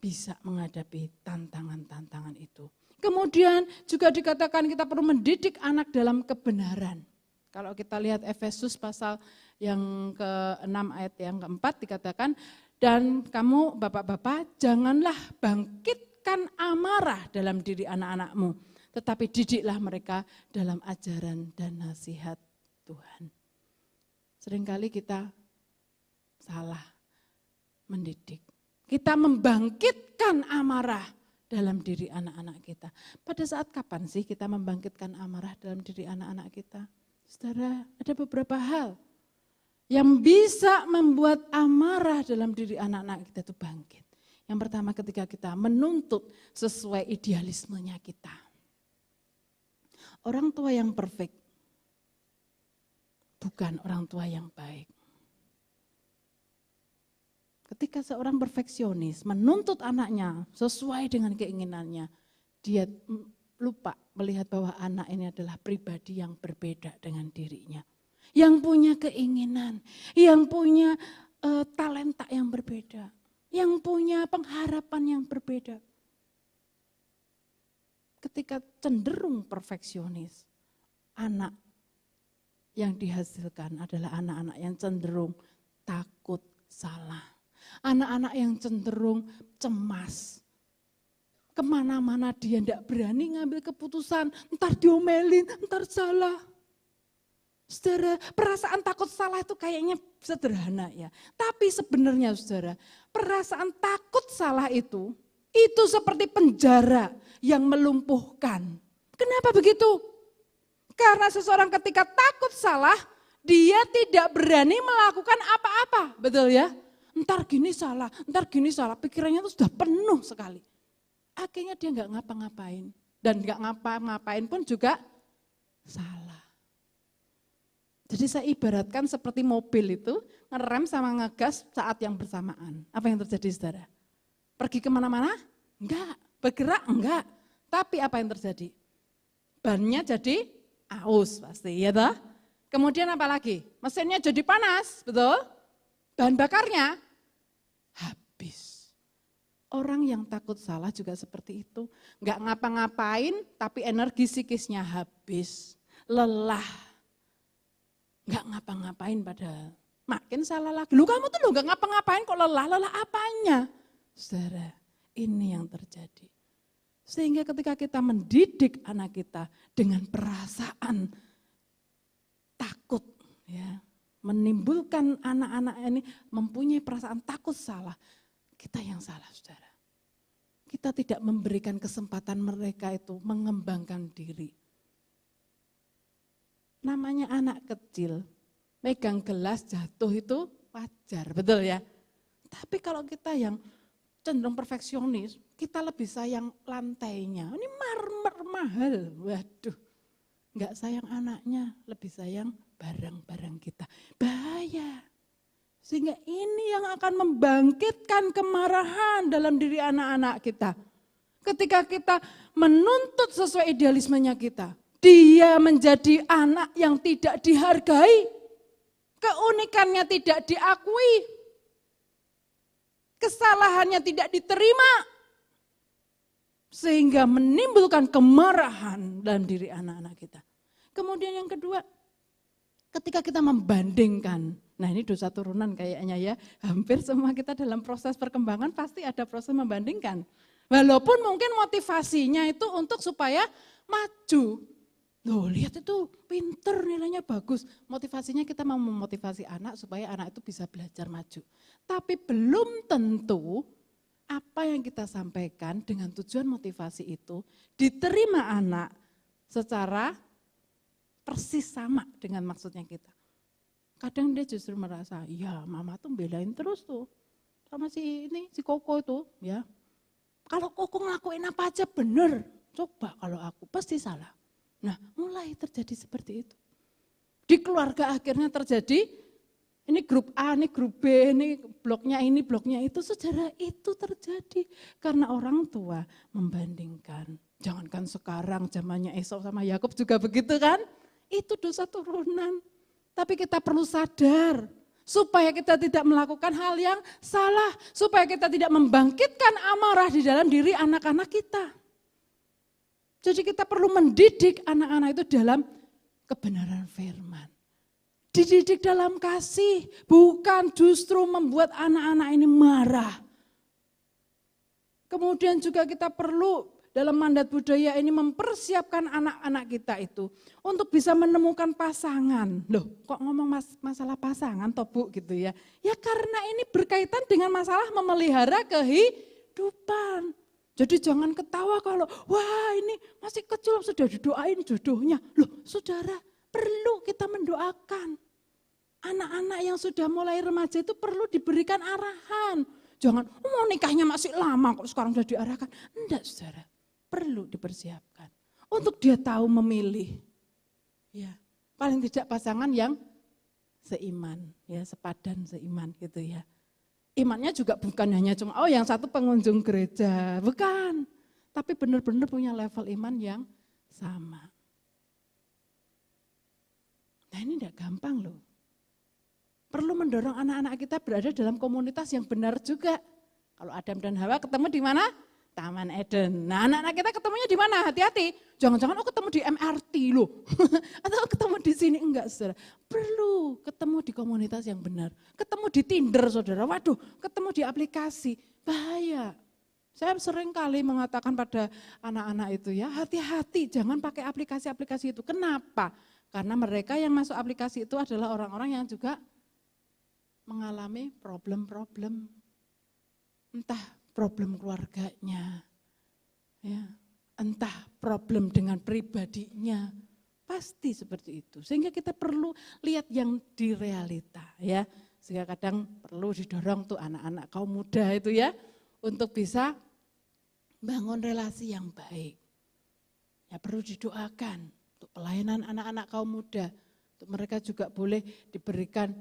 bisa menghadapi tantangan-tantangan itu. Kemudian juga dikatakan kita perlu mendidik anak dalam kebenaran. Kalau kita lihat Efesus pasal yang ke-6 ayat yang ke-4 dikatakan, dan kamu bapak-bapak janganlah bangkitkan amarah dalam diri anak-anakmu, tetapi didiklah mereka dalam ajaran dan nasihat Tuhan. Seringkali kita salah mendidik. Kita membangkitkan amarah dalam diri anak-anak kita. Pada saat kapan sih kita membangkitkan amarah dalam diri anak-anak kita? Saudara, ada beberapa hal yang bisa membuat amarah dalam diri anak-anak kita itu bangkit. Yang pertama ketika kita menuntut sesuai idealismenya kita. Orang tua yang perfect bukan orang tua yang baik. Ketika seorang perfeksionis menuntut anaknya sesuai dengan keinginannya, dia lupa melihat bahwa anak ini adalah pribadi yang berbeda dengan dirinya. Yang punya keinginan, yang punya talenta yang berbeda, yang punya pengharapan yang berbeda. Ketika cenderung perfeksionis, anak yang dihasilkan adalah anak-anak yang cenderung takut salah. Anak-anak yang cenderung cemas. Kemana-mana dia tidak berani ngambil keputusan, entar diomelin, entar salah. Saudara, perasaan takut salah itu kayaknya sederhana ya. Tapi sebenarnya saudara, perasaan takut salah itu seperti penjara yang melumpuhkan. Kenapa begitu? Karena seseorang ketika takut salah, dia tidak berani melakukan apa-apa. Betul ya? Entar gini salah, pikirannya itu sudah penuh sekali. Akhirnya dia nggak ngapa-ngapain. Dan nggak ngapa-ngapain pun juga salah. Jadi saya ibaratkan seperti mobil itu, ngerem sama ngegas saat yang bersamaan. Apa yang terjadi saudara? Pergi kemana-mana? Enggak. Bergerak? Enggak. Tapi apa yang terjadi? Bannya jadi aus pasti, ya toh? Kemudian apa lagi? Mesinnya jadi panas, betul? Bahan bakarnya habis. Orang yang takut salah juga seperti itu. Enggak ngapa-ngapain tapi energi psikisnya habis. Lelah. Enggak ngapa-ngapain padahal. Makin salah lagi. Lu kamu tuh enggak ngapa-ngapain kok lelah. Lelah apanya? Saudara, ini yang terjadi. Sehingga ketika kita mendidik anak kita dengan perasaan takut, ya, menimbulkan anak-anak ini mempunyai perasaan takut salah, kita yang salah saudara. Kita tidak memberikan kesempatan mereka itu mengembangkan diri. Namanya anak kecil, megang gelas jatuh itu wajar, betul ya. Tapi kalau kita yang cenderung perfeksionis, kita lebih sayang lantainya. Ini marmer mahal, waduh. Enggak sayang anaknya, lebih sayang barang-barang kita. Bahaya. Sehingga ini yang akan membangkitkan kemarahan dalam diri anak-anak kita. Ketika kita menuntut sesuai idealismenya kita, dia menjadi anak yang tidak dihargai, keunikannya tidak diakui, kesalahannya tidak diterima, sehingga menimbulkan kemarahan dalam diri anak-anak kita. Kemudian yang kedua, ketika kita membandingkan, nah ini dosa turunan kayaknya ya, hampir semua kita dalam proses perkembangan pasti ada proses membandingkan. Walaupun mungkin motivasinya itu untuk supaya maju. Loh lihat itu pinter, nilainya bagus. Motivasinya kita mau memotivasi anak supaya anak itu bisa belajar maju. Tapi belum tentu apa yang kita sampaikan dengan tujuan motivasi itu diterima anak secara persis sama dengan maksudnya kita. Kadang dia justru merasa, ya mama tuh belain terus tuh sama si Koko itu ya. Kalau Koko ngelakuin apa aja bener, coba kalau aku pasti salah. Nah mulai terjadi seperti itu. Di keluarga akhirnya terjadi, ini grup A, ini grup B, ini bloknya itu, saudara itu terjadi. Karena orang tua membandingkan. Jangankan sekarang zamannya Esau sama Yakub juga begitu kan. Itu dosa turunan. Tapi kita perlu sadar supaya kita tidak melakukan hal yang salah. Supaya kita tidak membangkitkan amarah di dalam diri anak-anak kita. Jadi kita perlu mendidik anak-anak itu dalam kebenaran firman. Dididik dalam kasih, bukan justru membuat anak-anak ini marah. Kemudian juga kita perlu dalam mandat budaya ini mempersiapkan anak-anak kita itu untuk bisa menemukan pasangan. Loh kok ngomong masalah pasangan toh Bu gitu ya. Ya karena ini berkaitan dengan masalah memelihara kehidupan. Jadi jangan ketawa kalau wah ini masih kecil sudah didoain jodohnya. Loh saudara, perlu kita mendoakan. Anak-anak yang sudah mulai remaja itu perlu diberikan arahan. Jangan, mau nikahnya masih lama kok sekarang sudah diarahkan. Enggak saudara, perlu dipersiapkan. Untuk dia tahu memilih. Ya, paling tidak pasangan yang seiman, ya sepadan seiman gitu ya. Imannya juga bukan hanya cuma, oh yang satu pengunjung gereja, bukan. Tapi benar-benar punya level iman yang sama. Nah ini enggak gampang loh. Perlu mendorong anak-anak kita berada dalam komunitas yang benar juga. Kalau Adam dan Hawa ketemu di mana? Taman Eden. Nah anak-anak kita ketemunya di mana? Hati-hati. Jangan-jangan ketemu di MRT loh. Atau ketemu di sini. Enggak saudara. Perlu ketemu di komunitas yang benar. Ketemu di Tinder saudara. Waduh ketemu di aplikasi. Bahaya. Saya sering kali mengatakan pada anak-anak itu ya. Hati-hati jangan pakai aplikasi-aplikasi itu. Kenapa? Karena mereka yang masuk aplikasi itu adalah orang-orang yang juga mengalami problem-problem, entah problem keluarganya, ya, entah problem dengan pribadinya, pasti seperti itu. Sehingga kita perlu lihat yang di realita, ya. Sehingga kadang perlu didorong tuh anak-anak kaum muda itu ya, untuk bisa bangun relasi yang baik. Ya perlu didoakan untuk pelayanan anak-anak kaum muda, untuk mereka juga boleh diberikan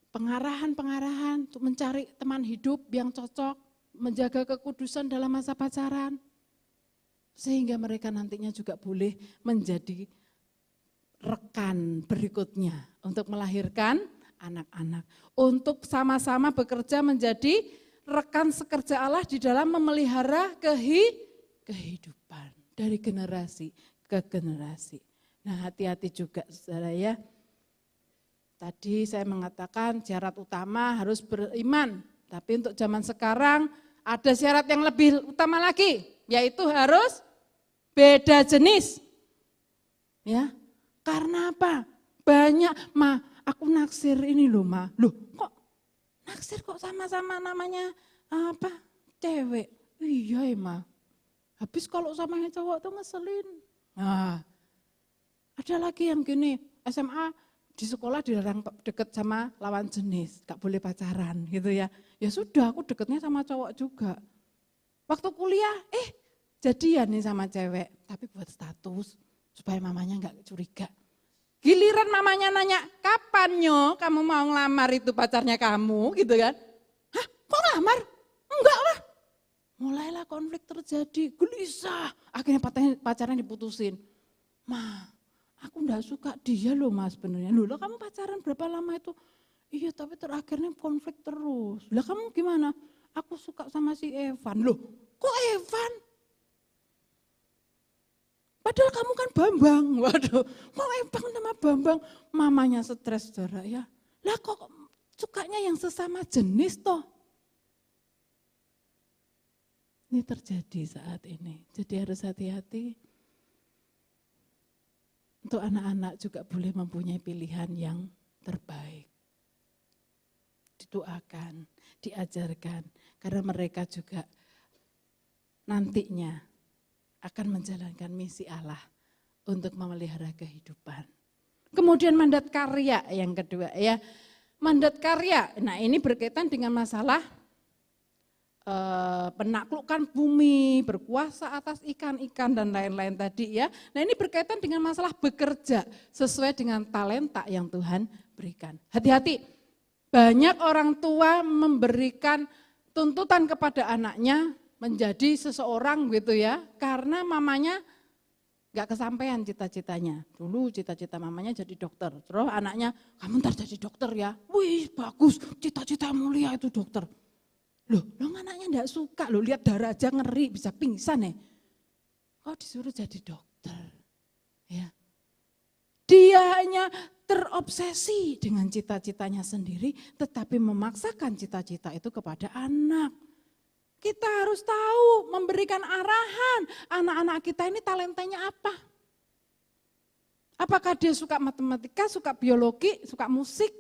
pengarahan-pengarahan untuk mencari teman hidup yang cocok, menjaga kekudusan dalam masa pacaran, sehingga mereka nantinya juga boleh menjadi rekan berikutnya untuk melahirkan anak-anak, untuk sama-sama bekerja menjadi rekan sekerja Allah di dalam memelihara kehidupan dari generasi ke generasi. Nah hati-hati juga saudara ya. Tadi saya mengatakan syarat utama harus beriman, tapi untuk zaman sekarang ada syarat yang lebih utama lagi, yaitu harus beda jenis. Ya, karena apa? Banyak, aku naksir ini loh loh kok naksir kok sama-sama namanya apa? Cewek. Iya ya habis kalau sama yang cowok tuh ngeselin. Nah, ada lagi yang gini, SMA di sekolah dilarang deket sama lawan jenis, gak boleh pacaran gitu ya. Ya sudah, aku deketnya sama cowok juga. Waktu kuliah, jadian nih sama cewek, tapi buat status supaya mamanya gak curiga. Giliran mamanya nanya, kapan Nyo kamu mau ngelamar itu pacarnya kamu gitu kan. Hah, kok ngelamar? Enggak lah. Mulailah konflik terjadi, gelisah. Akhirnya pacarnya diputusin. Aku enggak suka dia loh mas sebenarnya. Loh kamu pacaran berapa lama itu? Iya tapi terakhirnya konflik terus. Lah kamu gimana? Aku suka sama si Evan. Loh kok Evan? Padahal kamu kan Bambang. Waduh, kok Evan sama Bambang? Mamanya stres saudara ya. Lah kok sukanya yang sesama jenis toh? Ini terjadi saat ini. Jadi harus hati-hati. Untuk anak-anak juga boleh mempunyai pilihan yang terbaik. Didoakan, diajarkan. Karena mereka juga nantinya akan menjalankan misi Allah untuk memelihara kehidupan. Kemudian mandat karya yang kedua ya. Mandat karya, nah ini berkaitan dengan masalah penaklukan bumi, berkuasa atas ikan-ikan dan lain-lain tadi ya. Nah ini berkaitan dengan masalah bekerja sesuai dengan talenta yang Tuhan berikan. Hati-hati, banyak orang tua memberikan tuntutan kepada anaknya menjadi seseorang gitu ya. Karena mamanya gak kesampaian cita-citanya. Dulu cita-cita mamanya jadi dokter. Terus anaknya, kamu ntar jadi dokter ya. Wih bagus, cita-cita mulia itu dokter. Loh anaknya enggak suka, lihat darah aja ngeri, bisa pingsan ya. Kok disuruh jadi dokter? Ya. Dia hanya terobsesi dengan cita-citanya sendiri, tetapi memaksakan cita-cita itu kepada anak. Kita harus tahu, memberikan arahan, anak-anak kita ini talentanya apa? Apakah dia suka matematika, suka biologi, suka musik?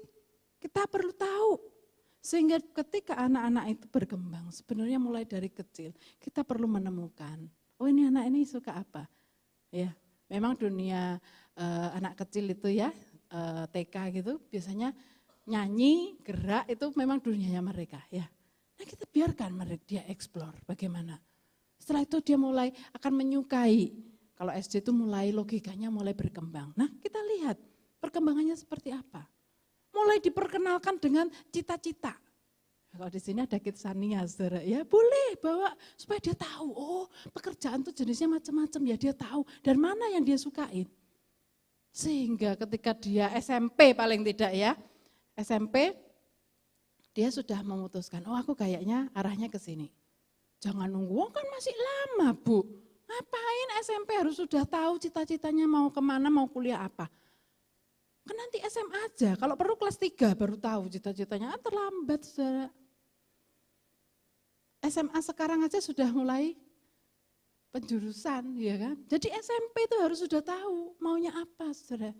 Kita perlu tahu. Sehingga ketika anak-anak itu berkembang, sebenarnya mulai dari kecil, kita perlu menemukan, oh ini anak ini suka apa? Ya, memang dunia anak kecil itu ya, TK gitu, biasanya nyanyi, gerak itu memang dunianya mereka ya. Nah kita biarkan mereka dia explore bagaimana. Setelah itu dia mulai akan menyukai, kalau SD itu mulai logikanya mulai berkembang. Nah kita lihat perkembangannya seperti apa. Mulai diperkenalkan dengan cita-cita. Kalau di sini ada Kidsania, saudara, ya boleh bawa supaya dia tahu, oh pekerjaan itu jenisnya macam-macam ya dia tahu dan mana yang dia sukain. Sehingga ketika dia SMP paling tidak ya, SMP dia sudah memutuskan, oh aku kayaknya arahnya ke sini. Jangan nunggu, kan masih lama Bu. Ngapain SMP harus sudah tahu cita-citanya mau kemana, mau kuliah apa. Kan nanti SMA aja, kalau perlu kelas 3 baru tahu cita-citanya, terlambat saudara. SMA sekarang aja sudah mulai penjurusan ya kan. Jadi SMP itu harus sudah tahu maunya apa saudara.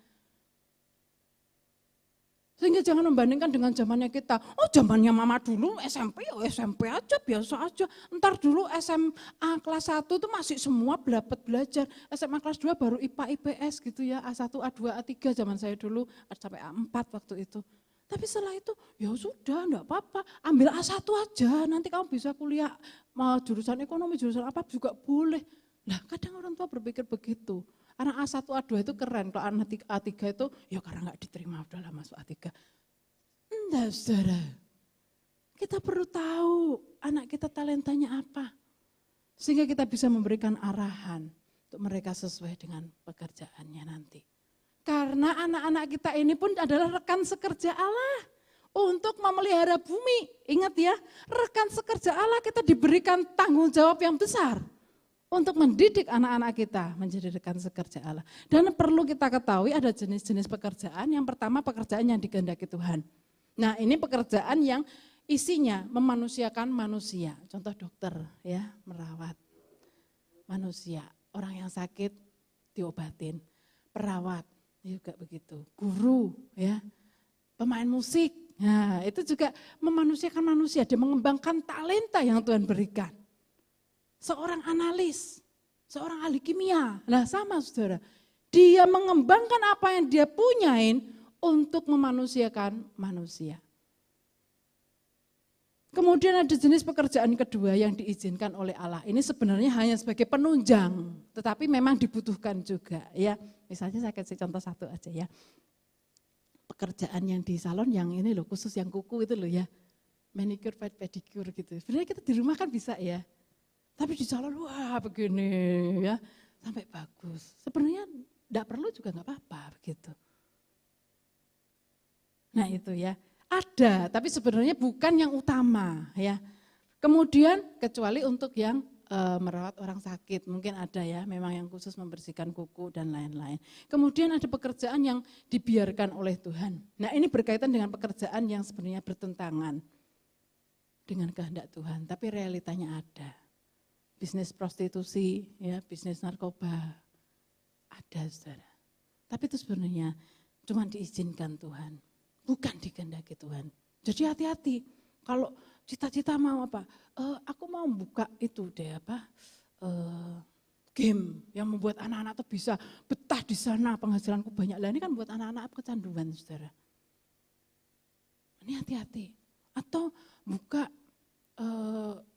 Sehingga jangan membandingkan dengan zamannya kita. Oh zamannya mama dulu SMP, ya SMP aja, biasa aja. Ntar dulu SMA kelas 1 itu masih semua belajar. SMA kelas 2 baru IPA, IPS gitu ya. A1, A2, A3 zaman saya dulu sampai A4 waktu itu. Tapi setelah itu ya sudah enggak apa-apa. Ambil A1 aja, nanti kamu bisa kuliah mau jurusan ekonomi, jurusan apa juga boleh. Nah kadang orang tua berpikir begitu. Anak A1, A2 itu keren, kalau anak A3 itu ya karena enggak diterima udahlah masuk A3. Enggak saudara, kita perlu tahu anak kita talentanya apa. Sehingga kita bisa memberikan arahan untuk mereka sesuai dengan pekerjaannya nanti. Karena anak-anak kita ini pun adalah rekan sekerja Allah untuk memelihara bumi. Ingat ya, rekan sekerja Allah kita diberikan tanggung jawab yang besar. Untuk mendidik anak-anak kita menjadi rekan sekerja Allah. Dan perlu kita ketahui ada jenis-jenis pekerjaan. Yang pertama pekerjaan yang dikehendaki Tuhan. Nah ini pekerjaan yang isinya memanusiakan manusia. Contoh dokter ya, merawat manusia. Orang yang sakit diobatin. Perawat juga begitu. Guru ya, pemain musik. Nah itu juga memanusiakan manusia. Dia mengembangkan talenta yang Tuhan berikan. Seorang analis, seorang ahli kimia, lah sama saudara. Dia mengembangkan apa yang dia punyain untuk memanusiakan manusia. Kemudian ada jenis pekerjaan kedua yang diizinkan oleh Allah. Ini sebenarnya hanya sebagai penunjang, tetapi memang dibutuhkan juga. Ya, misalnya saya kasih contoh satu aja ya. Pekerjaan yang di salon yang ini loh, khusus yang kuku itu loh ya. Manicure, pedicure gitu. Sebenarnya kita di rumah kan bisa ya. Tapi di salon wah begini ya, sampai bagus. Sebenarnya enggak perlu juga enggak apa-apa begitu. Nah itu ya. Ada, tapi sebenarnya bukan yang utama ya. Kemudian kecuali untuk yang merawat orang sakit, mungkin ada ya, memang yang khusus membersihkan kuku dan lain-lain. Kemudian ada pekerjaan yang dibiarkan oleh Tuhan. Nah ini berkaitan dengan pekerjaan yang sebenarnya bertentangan dengan kehendak Tuhan, tapi realitanya ada. Bisnis prostitusi, ya, bisnis narkoba, ada saudara. Tapi itu sebenarnya cuma diizinkan Tuhan. Bukan dikehendaki Tuhan. Jadi hati-hati. Kalau cita-cita mau apa? Aku mau buka itu deh game yang membuat anak-anak tuh bisa betah di sana, penghasilanku banyak. Lah ini kan buat anak-anak kecanduan, saudara. Ini hati-hati. Atau buka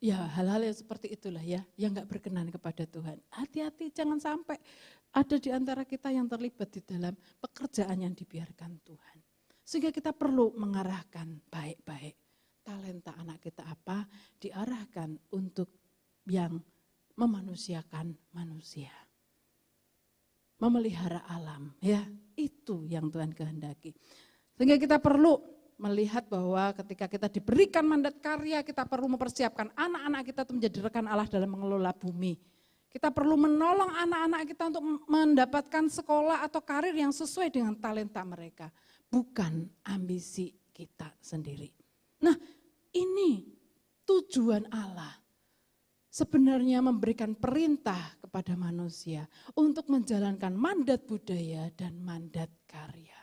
ya hal-hal yang seperti itulah ya, yang nggak berkenan kepada Tuhan. Hati-hati, jangan sampai ada di antara kita yang terlibat di dalam pekerjaan yang dibiarkan Tuhan. Sehingga kita perlu mengarahkan baik-baik. Talenta anak kita apa, diarahkan untuk yang memanusiakan manusia. Memelihara alam, ya itu yang Tuhan kehendaki. Sehingga kita perlu melihat bahwa ketika kita diberikan mandat karya, kita perlu mempersiapkan anak-anak kita untuk menjadi rekan Allah dalam mengelola bumi. Kita perlu menolong anak-anak kita untuk mendapatkan sekolah atau karir yang sesuai dengan talenta mereka. Bukan ambisi kita sendiri. Nah ini tujuan Allah. Sebenarnya memberikan perintah kepada manusia untuk menjalankan mandat budaya dan mandat karya.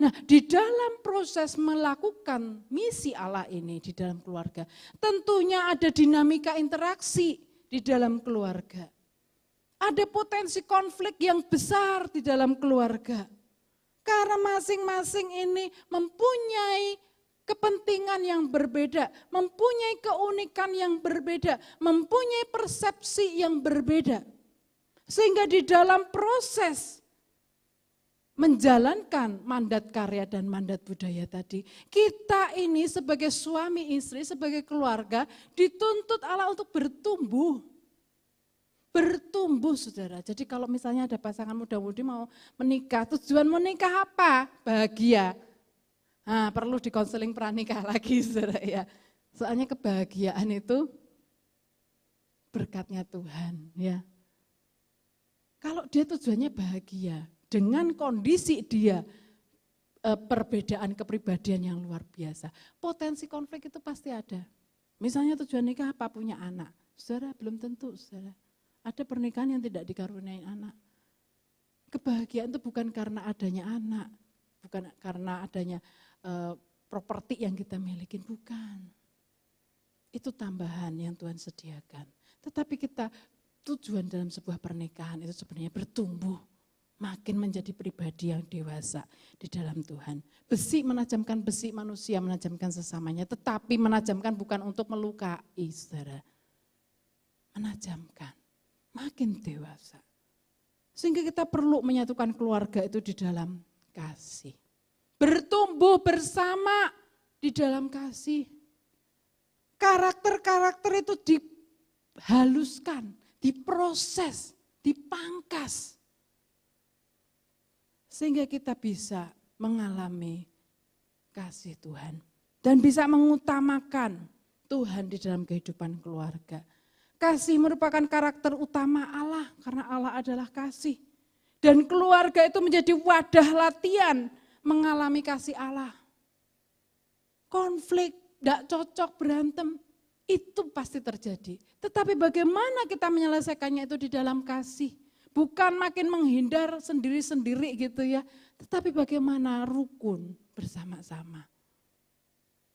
Nah di dalam proses melakukan misi Allah ini di dalam keluarga, tentunya ada dinamika interaksi di dalam keluarga. Ada potensi konflik yang besar di dalam keluarga. Karena masing-masing ini mempunyai kepentingan yang berbeda, mempunyai keunikan yang berbeda, mempunyai persepsi yang berbeda. Sehingga di dalam proses menjalankan mandat karya dan mandat budaya tadi, kita ini sebagai suami istri, sebagai keluarga dituntut Allah untuk bertumbuh. Bertumbuh saudara, jadi kalau misalnya ada pasangan muda-mudi mau menikah, tujuan menikah apa? Bahagia. Nah, perlu dikonseling pranikah lagi saudara ya. Soalnya kebahagiaan itu berkatnya Tuhan ya. Kalau dia tujuannya bahagia, dengan kondisi dia perbedaan kepribadian yang luar biasa, potensi konflik itu pasti ada. Misalnya tujuan nikah apa? Punya anak. Saudara belum tentu saudara. Ada pernikahan yang tidak dikaruniai anak. Kebahagiaan itu bukan karena adanya anak, bukan karena adanya properti yang kita miliki, bukan. Itu tambahan yang Tuhan sediakan. Tetapi kita tujuan dalam sebuah pernikahan itu sebenarnya bertumbuh, makin menjadi pribadi yang dewasa di dalam Tuhan. Besi menajamkan besi, manusia menajamkan sesamanya, tetapi menajamkan bukan untuk melukai, saudara. Menajamkan. Makin dewasa. Sehingga kita perlu menyatukan keluarga itu di dalam kasih. Bertumbuh bersama di dalam kasih. Karakter-karakter itu dihaluskan, diproses, dipangkas. Sehingga kita bisa mengalami kasih Tuhan. Dan bisa mengutamakan Tuhan di dalam kehidupan keluarga. Kasih merupakan karakter utama Allah, karena Allah adalah kasih. Dan keluarga itu menjadi wadah latihan mengalami kasih Allah. Konflik, tidak cocok, berantem, itu pasti terjadi. Tetapi bagaimana kita menyelesaikannya itu di dalam kasih. Bukan makin menghindar sendiri-sendiri gitu ya. Tetapi bagaimana rukun bersama-sama.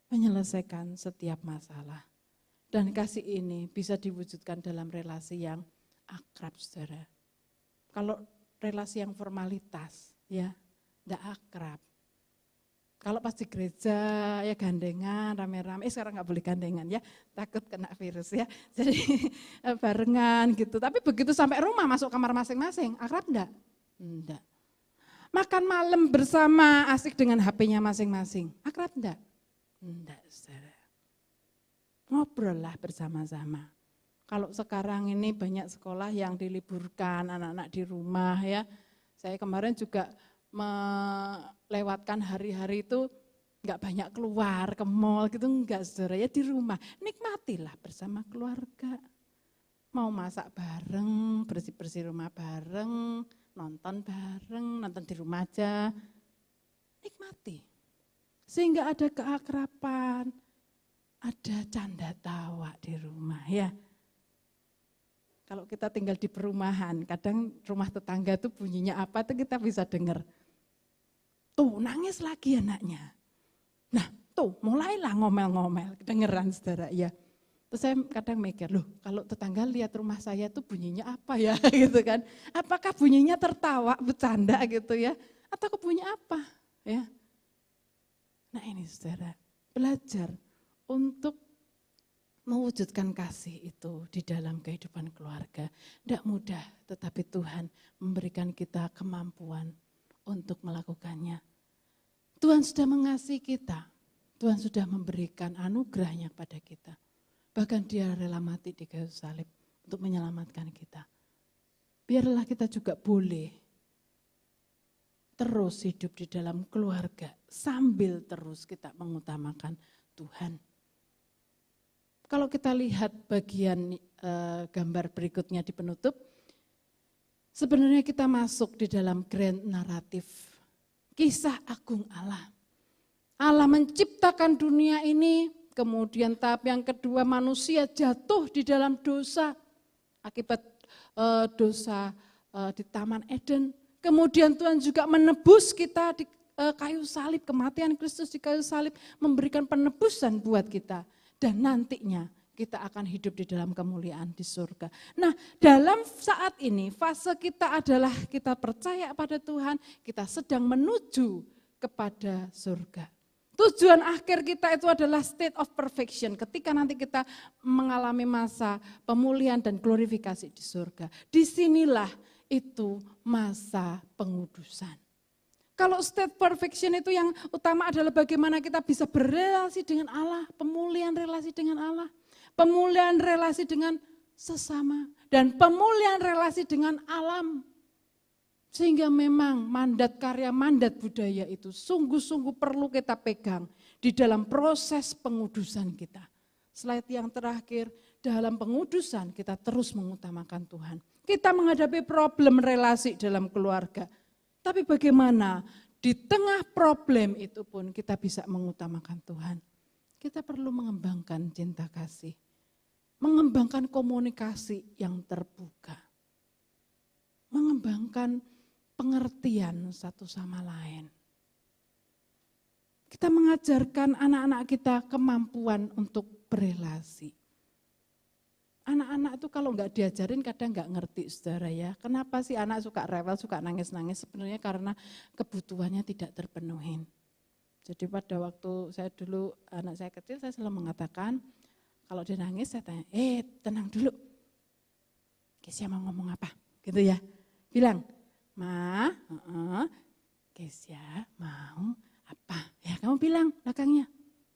Menyelesaikan setiap masalah. Dan kasih ini bisa diwujudkan dalam relasi yang akrab, saudara. Kalau relasi yang formalitas, ya, tidak akrab. Kalau pas di gereja ya gandengan, rame-rame. Sekarang nggak boleh gandengan ya, takut kena virus ya. Jadi barengan gitu. Tapi begitu sampai rumah masuk kamar masing-masing, akrab enggak? Enggak. Makan malam bersama asik dengan HP-nya masing-masing, akrab enggak? Enggak, saudara. Ngobrol lah bersama-sama. Kalau sekarang ini banyak sekolah yang diliburkan, anak-anak di rumah ya. Saya kemarin juga melewatkan hari-hari itu enggak banyak keluar ke mall gitu, enggak saudara ya, di rumah. Nikmatilah bersama keluarga. Mau masak bareng, bersih-bersih rumah bareng, nonton bareng, nonton di rumah aja. Nikmati. Sehingga ada keakraban, ada canda tawa di rumah ya. Kalau kita tinggal di perumahan, kadang rumah tetangga tuh bunyinya apa tuh kita bisa dengar. Tuh nangis lagi anaknya. Nah tuh mulailah ngomel-ngomel, kedengeran saudara ya. Terus saya kadang mikir, loh kalau tetangga lihat rumah saya tuh bunyinya apa ya gitu kan. Apakah bunyinya tertawa, bercanda gitu ya. Atau bunyinya apa ya. Nah ini saudara, belajar untuk mewujudkan kasih itu di dalam kehidupan keluarga. Tidak mudah, tetapi Tuhan memberikan kita kemampuan untuk melakukannya. Tuhan sudah mengasihi kita, Tuhan sudah memberikan anugerahnya kepada kita. Bahkan dia rela mati di kayu salib untuk menyelamatkan kita. Biarlah kita juga boleh terus hidup di dalam keluarga sambil terus kita mengutamakan Tuhan. Kalau kita lihat bagian gambar berikutnya di penutup, sebenarnya kita masuk di dalam grand naratif, kisah agung Allah. Allah menciptakan dunia ini, kemudian tahap yang kedua manusia jatuh di dalam dosa, akibat dosa di Taman Eden. Kemudian Tuhan juga menebus kita di kayu salib, kematian Kristus di kayu salib memberikan penebusan buat kita. Dan nantinya kita akan hidup di dalam kemuliaan di surga. Nah dalam saat ini fase kita adalah kita percaya pada Tuhan, kita sedang menuju kepada surga. Tujuan akhir kita itu adalah state of perfection, ketika nanti kita mengalami masa pemulihan dan glorifikasi di surga. Disinilah itu masa pengudusan. Kalau state perfection itu yang utama adalah bagaimana kita bisa berrelasi dengan Allah, pemulihan relasi dengan Allah, pemulihan relasi dengan sesama, dan pemulihan relasi dengan alam. Sehingga memang mandat karya, mandat budaya itu sungguh-sungguh perlu kita pegang di dalam proses pengudusan kita. Slide yang terakhir, dalam pengudusan kita terus mengutamakan Tuhan. Kita menghadapi problem relasi dalam keluarga. Tapi bagaimana di tengah problem itu pun kita bisa mengutamakan Tuhan. Kita perlu mengembangkan cinta kasih, mengembangkan komunikasi yang terbuka, mengembangkan pengertian satu sama lain. Kita mengajarkan anak-anak kita kemampuan untuk berelasi. Anak-anak itu kalau nggak diajarin kadang nggak ngerti saudara ya. Kenapa sih anak suka rewel, suka nangis-nangis? Sebenarnya karena kebutuhannya tidak terpenuhi. Jadi pada waktu saya dulu, anak saya kecil, saya selalu mengatakan, kalau dia nangis saya tanya, tenang dulu. Kesia mau ngomong apa? Gitu ya. Bilang, Ma, Kesia mau apa? Ya kamu bilang belakangnya.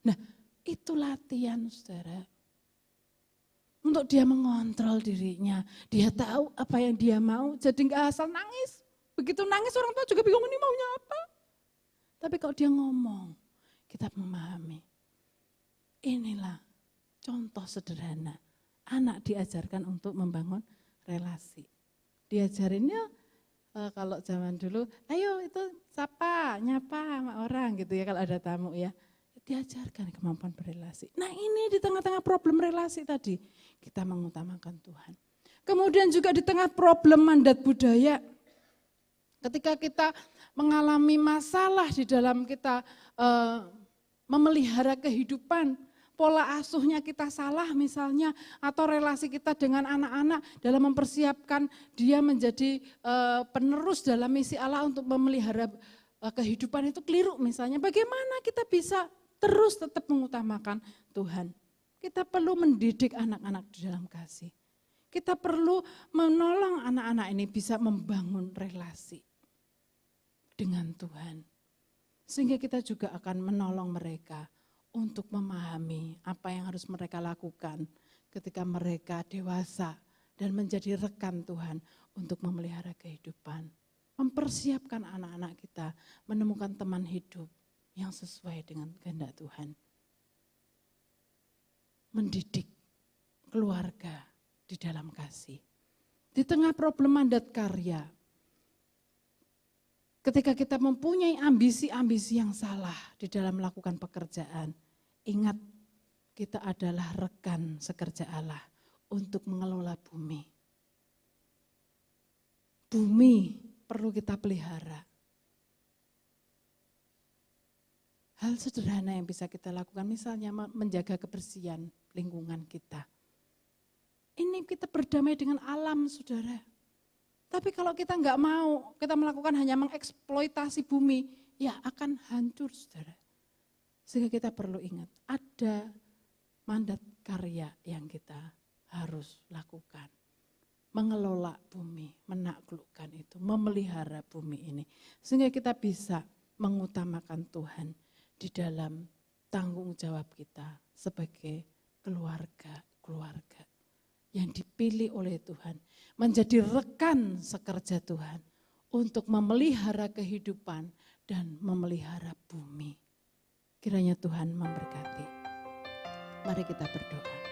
Nah itu latihan saudara. Untuk dia mengontrol dirinya, dia tahu apa yang dia mau, jadi nggak asal nangis. Begitu nangis orang tua juga bingung ini maunya apa. Tapi kalau dia ngomong, kita memahami. Inilah contoh sederhana, anak diajarkan untuk membangun relasi. Diajarinnya kalau zaman dulu, ayo itu sapa, nyapa sama orang gitu ya kalau ada tamu ya. Diajarkan kemampuan berelasi. Nah ini di tengah-tengah problem relasi tadi, kita mengutamakan Tuhan. Kemudian juga di tengah problem mandat budaya, ketika kita mengalami masalah di dalam kita memelihara kehidupan, pola asuhnya kita salah misalnya, atau relasi kita dengan anak-anak dalam mempersiapkan dia menjadi penerus dalam misi Allah untuk memelihara kehidupan itu keliru misalnya, bagaimana kita bisa terus tetap mengutamakan Tuhan? Kita perlu mendidik anak-anak di dalam kasih. Kita perlu menolong anak-anak ini bisa membangun relasi dengan Tuhan. Sehingga kita juga akan menolong mereka untuk memahami apa yang harus mereka lakukan ketika mereka dewasa dan menjadi rekan Tuhan untuk memelihara kehidupan. Mempersiapkan anak-anak kita menemukan teman hidup yang sesuai dengan kehendak Tuhan. Mendidik keluarga di dalam kasih. Di tengah problem mandat karya, ketika kita mempunyai ambisi-ambisi yang salah di dalam melakukan pekerjaan, ingat kita adalah rekan sekerja Allah untuk mengelola bumi. Bumi perlu kita pelihara. Hal sederhana yang bisa kita lakukan, misalnya menjaga kebersihan lingkungan kita. Ini kita berdamai dengan alam, saudara. Tapi kalau kita nggak mau, kita melakukan hanya mengeksploitasi bumi, ya akan hancur, saudara. Sehingga kita perlu ingat, ada mandat karya yang kita harus lakukan. Mengelola bumi, menaklukkan itu, memelihara bumi ini. Sehingga kita bisa mengutamakan Tuhan di dalam tanggung jawab kita sebagai keluarga yang dipilih oleh Tuhan, menjadi rekan sekerja Tuhan untuk memelihara kehidupan dan memelihara bumi. Kiranya Tuhan memberkati. Mari kita berdoa.